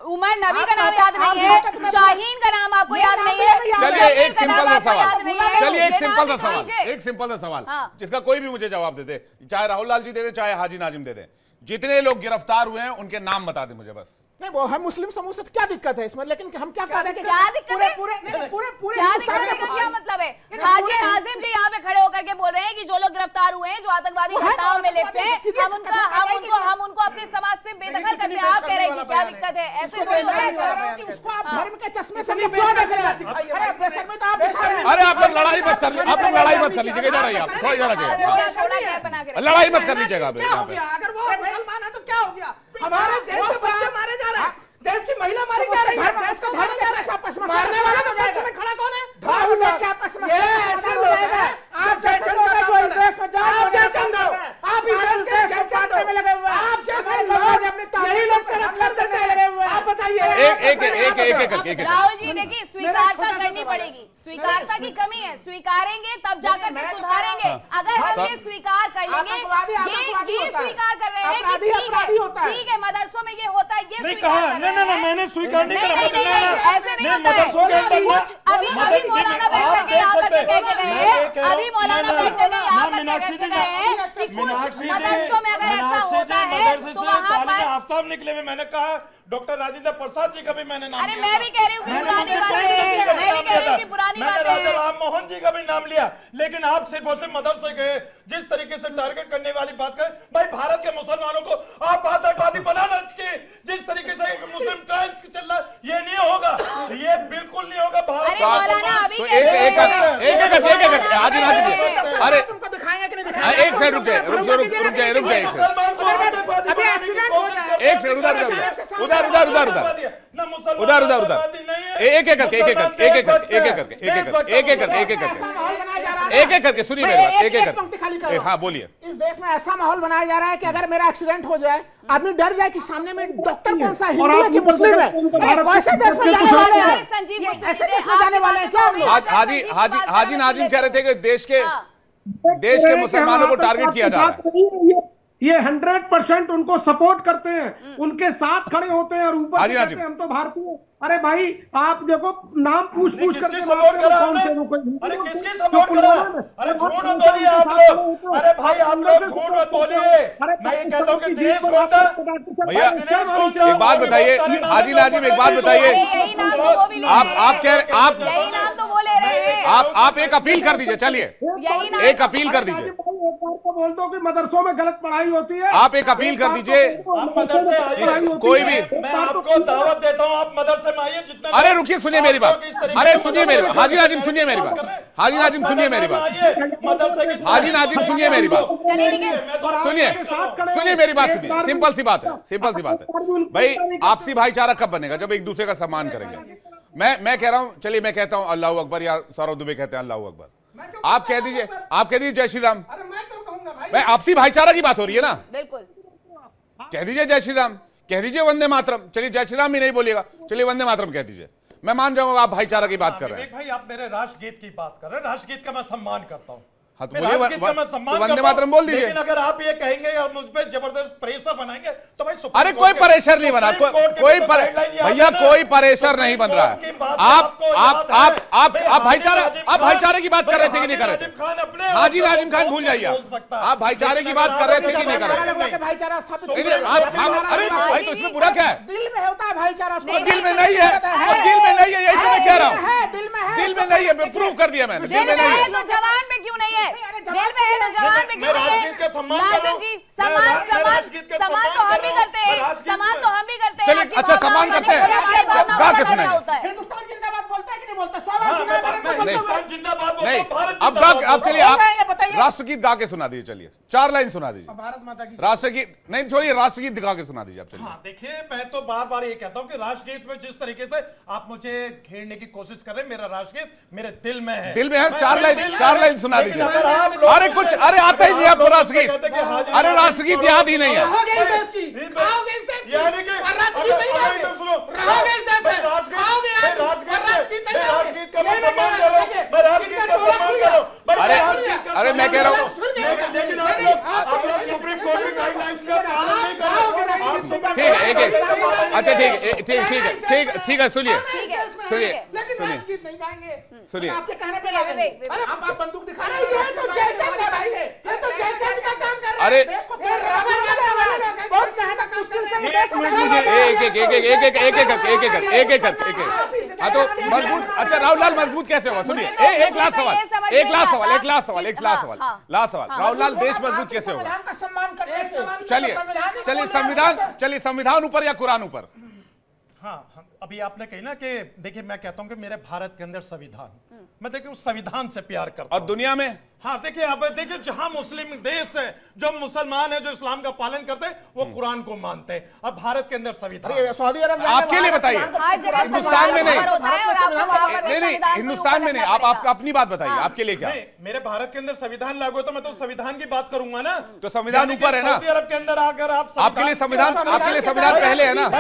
उमर नबी का नाम याद नहीं है, शाहीन का नाम आपको याद नहीं है। चलिए एक सिंपल सा सवाल, एक सिंपल सा सवाल जिसका कोई भी मुझे जवाब दे दे, चाहे राहुल लाल जी दे दे, चाहे हाजी नाजिम दे दे। जितने लोग गिरफ्तार हुए हैं उनके नाम बता दें मुझे बस। नहीं वो है मुस्लिम समूह से क्या दिक्कत है इसमें? लेकिन हम क्या कह रहे हैं? क्या दिक्कत है? पूरे क्या मतलब है? हाजी नाजिम जी यहाँ पे खड़े होकर के बोल रहे हैं कि जो लोग गिरफ्तार हुए हैं, जो आतंकवादी घटनाओं में लिप्त हैं, हम उनको अपने समाज से बेदखल करते हैं। आप कह रहे हैं कि क्या दिक्कत है? ऐसे थोड़ी होता है सर। उसको आप धर्म के चश्मे से क्यों देख रहे हैं? अरे बेशर्मी तो आप। अरे आप लोग लड़ाई मत कर लीजिए, आप लोग लड़ाई मत कर लीजिएगा, इधर आइए आप, थोड़ा इधर आइए, लड़ाई मत कर लीजिएगा। अगर वो मुसलमान है तो क्या हो गया? हमारे देश के बच्चे मारे जा रहे हैं, देश की महिला मारी जा रही है, देश का धर्म क्या है? आपस में मारने वाला तो बीच में खड़ा कौन है? धर्म लेके आपस में ये ऐसे लोग हैं। आप जयचंद जो इस देश में जाओ, आप जयचंद हो, आप इस देश के जयचंद में लगे हुए हैं। आप जैसे लोग अपनी यही लोग से रक्षा देते हैं। आप बताइए। एक राहुल जी देखिए, स्वीकारता करनी पड़ेगी, स्वीकारता की कमी है, स्वीकारेंगे तब जाकर के सुधारेंगे। अगर हम ये स्वीकार कर लेंगे, ये स्वीकार कर रहे हैं कि ठीक है मदरसों में ये होता है, ये मैंने स्वीकार नहीं करा। ऐसे नहीं होता है। अभी मौलाना बैठ करके यहाँ पर कह के गए, अभी मौलाना बैठ करके यहाँ पर कह जगह से गए हैं कि कुछ मदरसों में अगर ऐसा होता है तो वहाँ पर आफ्ताब निकले हुए, मैंने कहा डॉक्टर राजेंद्र प्रसाद जी का भी मैंने नाम लिया। अरे मैं भी कह रही हूँ कि पुरानी बातें हैं, मैं भी कह रही हूँ कि पुरानी बातें हैं। राम मोहन जी का भी नाम लिया, लेकिन आप सिर्फ और सिर्फ मदरसे गए। जिस तरीके से टारगेट करने वाली बात करें, भाई भारत के मुसलमानों को आप आतंकवादी बनाना चाहिए। जिस तरीके से मुस्लिम ट्रायल चल रहा है ये नहीं होगा, ये बिल्कुल नहीं होगा। भारत अरे मौलाना अभी अरे एक सेकंड रुक जाए एक सेकंड एक करके सुनिए मेरी बात, एक करके। हाँ बोलिए। इस देश में ऐसा माहौल बनाया जा रहा है कि अगर मेरा एक्सीडेंट हो जाए आदमी डर जाए कि सामने में डॉक्टर कौन सा हिंदू है कि मुस्लिम है। कैसे देश में जाने वाले हैं, ऐसे देश में जाने वाले हैं क्या? हाजी नाजिम कह रहे थे कि देश के मुसलमानों को टारगेट किया जा रहा है। ये 100% उनको सपोर्ट करते हैं, उनके साथ खड़े होते हैं और ऊपर से कहते हैं हम तो भारतीय। अरे भाई आप देखो नाम पूछ करके सपोर्ट करा कौन थे? अरे किसकी सपोर्ट करा? अरे झूठ मत बोलिए आप लोग। अरे भाई आप लोग झूठ मत बोलिए। मैं ये कहता हूँ कि दिनेश कौन था? भैया एक बात बताइए, हाजी नाजिम एक बात बताइए। आप कह रहे आप यही नाम तो वो ले रहे हैं। आप एक अपील कर दीजिए, चलिए एक अपील कर दीजिए। बोल दो कि मदरसों में गलत पढ़ाई होती है। आप एक अपील कर दीजिए। कोई भी मैं आपको दावत देता हूँ, आप मदरसे में आइए जितना। अरे रुकिए, सुनिए मेरी बात। अरे सुनिए मेरी बात, हाजी नाजिम सुनिए मेरी बात। हाजी नाजिम सुनिए मेरी बात। हाजी नाजिम सुनिए मेरी बात। सुनिए मेरी बात सुनिए। सिंपल सी बात है, सिंपल सी बात है भाई। आपसी भाईचारा कब बनेगा? जब एक दूसरे का सम्मान करेंगे। मैं कह रहा हूं, चलिए मैं कहता हूं अल्लाह अकबर, या सौरव दुबे कहते हैं अल्लाह अकबर। आप कह दीजिए जय श्री राम। भाई आपसी भाईचारा की बात हो रही है ना, बिल्कुल। कह दीजिए जय श्री राम, कह दीजिए वंदे मातरम। चलिए जय श्री राम ही नहीं बोलिएगा, चलिए वंदे मातरम कह दीजिए। मैं मान जाऊंगा आप भाईचारा की बात कर रहे हैं। भाई आप मेरे राष्ट्रगीत की बात कर रहे हैं, राष्ट्रगीत का मैं सम्मान करता हूँ। हाँ तो वंदे मातरम बोल दीजिए। लेकिन अगर आप ये कहेंगे और मुझ पे जबरदस्त प्रेशर बनाएंगे तो भाई अरे कोई प्रेशर नहीं बना, भैया कोई प्रेशर नहीं बन रहा है। आप भाईचारे की बात कर रहे थे कि नहीं कर रहे थे? हाजी नाजिम खान भूल जाइए, आप भाईचारे की बात कर रहे थे कि नहीं कर रहे थे? भाईचारा स्थापित। अरे भाई तो इसमें बुरा क्या है? दिल में होता है भाईचारा, दिल में नहीं है, दिल में नहीं है, यही तो मैं कह रहा हूँ। दिल में नहीं है, प्रूव कर दिया मैंने। दिल में है तो जवान पे क्यों नहीं है? दिल में है तो जवान पे क्यों नहीं है? नाजिम जी सम्मान तो हम भी करते हैं, सम्मान तो हम भी करते हैं। चलिए अच्छा सम्मान करते हैं। हिंदुस्तान जिंदाबाद बोलता है कि नहीं बोलता? नहीं, अब चलिए आप राष्ट्रगीत गा के सुना दीजिए। चलिए 4 लाइन सुना दीजिए भारत माता की। राष्ट्रगीत नहीं छोड़िए, राष्ट्रगीत गा के सुना दीजिए आप। चलिए। हाँ देखिए, मैं तो बार बार ये कहता हूँ कि राष्ट्रगीत में जिस तरीके से आप मुझे घेरने की कोशिश कर रहे हैं, मेरा राष्ट्रगीत मेरे दिल में है। दिल में है, 4 लाइन सुना दीजिए। अरे कुछ अरे आता ही नहीं आपको राष्ट्रगीत? अरे राष्ट्रगीत याद ही नहीं है। अरे मैं कह रहा हूँ ठीक है, एक अच्छा ठीक है सुनिए आप बंदूक दिखा रहे हैं। ये तो जयचंद है भाई, ये तो जयचंद का काम कर रहे हैं। अरे देश को बहुत चाहता मुश्किल से एक हाँ तो मजबूत। अच्छा राहुल लाल मजबूत कैसे होगा? सुनिए एक लास्ट सवाल राहुल लाल, देश मजबूत कैसे होगा? चलिए संविधान ऊपर या कुरान ऊपर? हाँ अभी आपने कही ना कि देखिए, मैं कहता हूं कि मेरे भारत के अंदर संविधान, मैं देखिए उस संविधान से प्यार करता हूं। और दुनिया में हाँ देखिए, आप देखिए जहां मुस्लिम देश है, जो मुसलमान है, जो इस्लाम का पालन करते हैं, वो कुरान को मानते हैं। अब भारत के अंदर संविधान, सऊदी अरब आपके लिए बताइए, हिंदुस्तान में नहीं, हिंदुस्तान में नहीं, आप अपनी बात बताइए, आपके लिए क्या? मेरे भारत के अंदर संविधान लागू है तो मैं तो संविधान की बात करूंगा ना। तो संविधान ऊपर है ना? सऊदी अरब के अंदर अगर आप आपके लिए संविधान पहले है ना? आप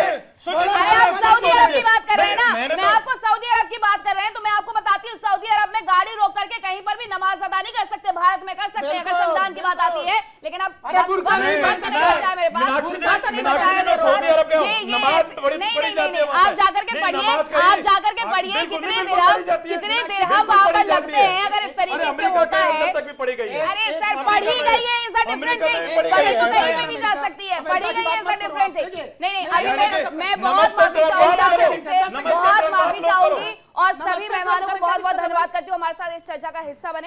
सऊदी अरब की बात कर रहे हैं ना, मैं आपको सऊदी अरब की बात कर रहे हैं तो मैं आपको बताती हूँ, सऊदी अरब में गाड़ी रोक करके कहीं पर भी नमाज अदा नहीं कर सकते। भारत में कर सकते हैं अगर संविधान की बात आती है, लेकिन अब मेरे पास आप जाकर के पढ़िए, आप जाकर के पढ़िए कितने दिरहम वहाँ पर लगते हैं अगर इस तरीके से होता है। अरे सर पढ़ी गई है, इज अ डिफरेंट थिंग, पढ़ी तो कहीं पे भी जा सकती है, पढ़ी गई है इज अ डिफरेंट थिंग। नहीं अभी मैं बहुत माफी चाहूंगी आप सभी से, बहुत माफी चाहूंगी और सभी मेहमानों को बहुत बहुत धन्यवाद करती हूँ हमारे साथ इस चर्चा का हिस्सा बने।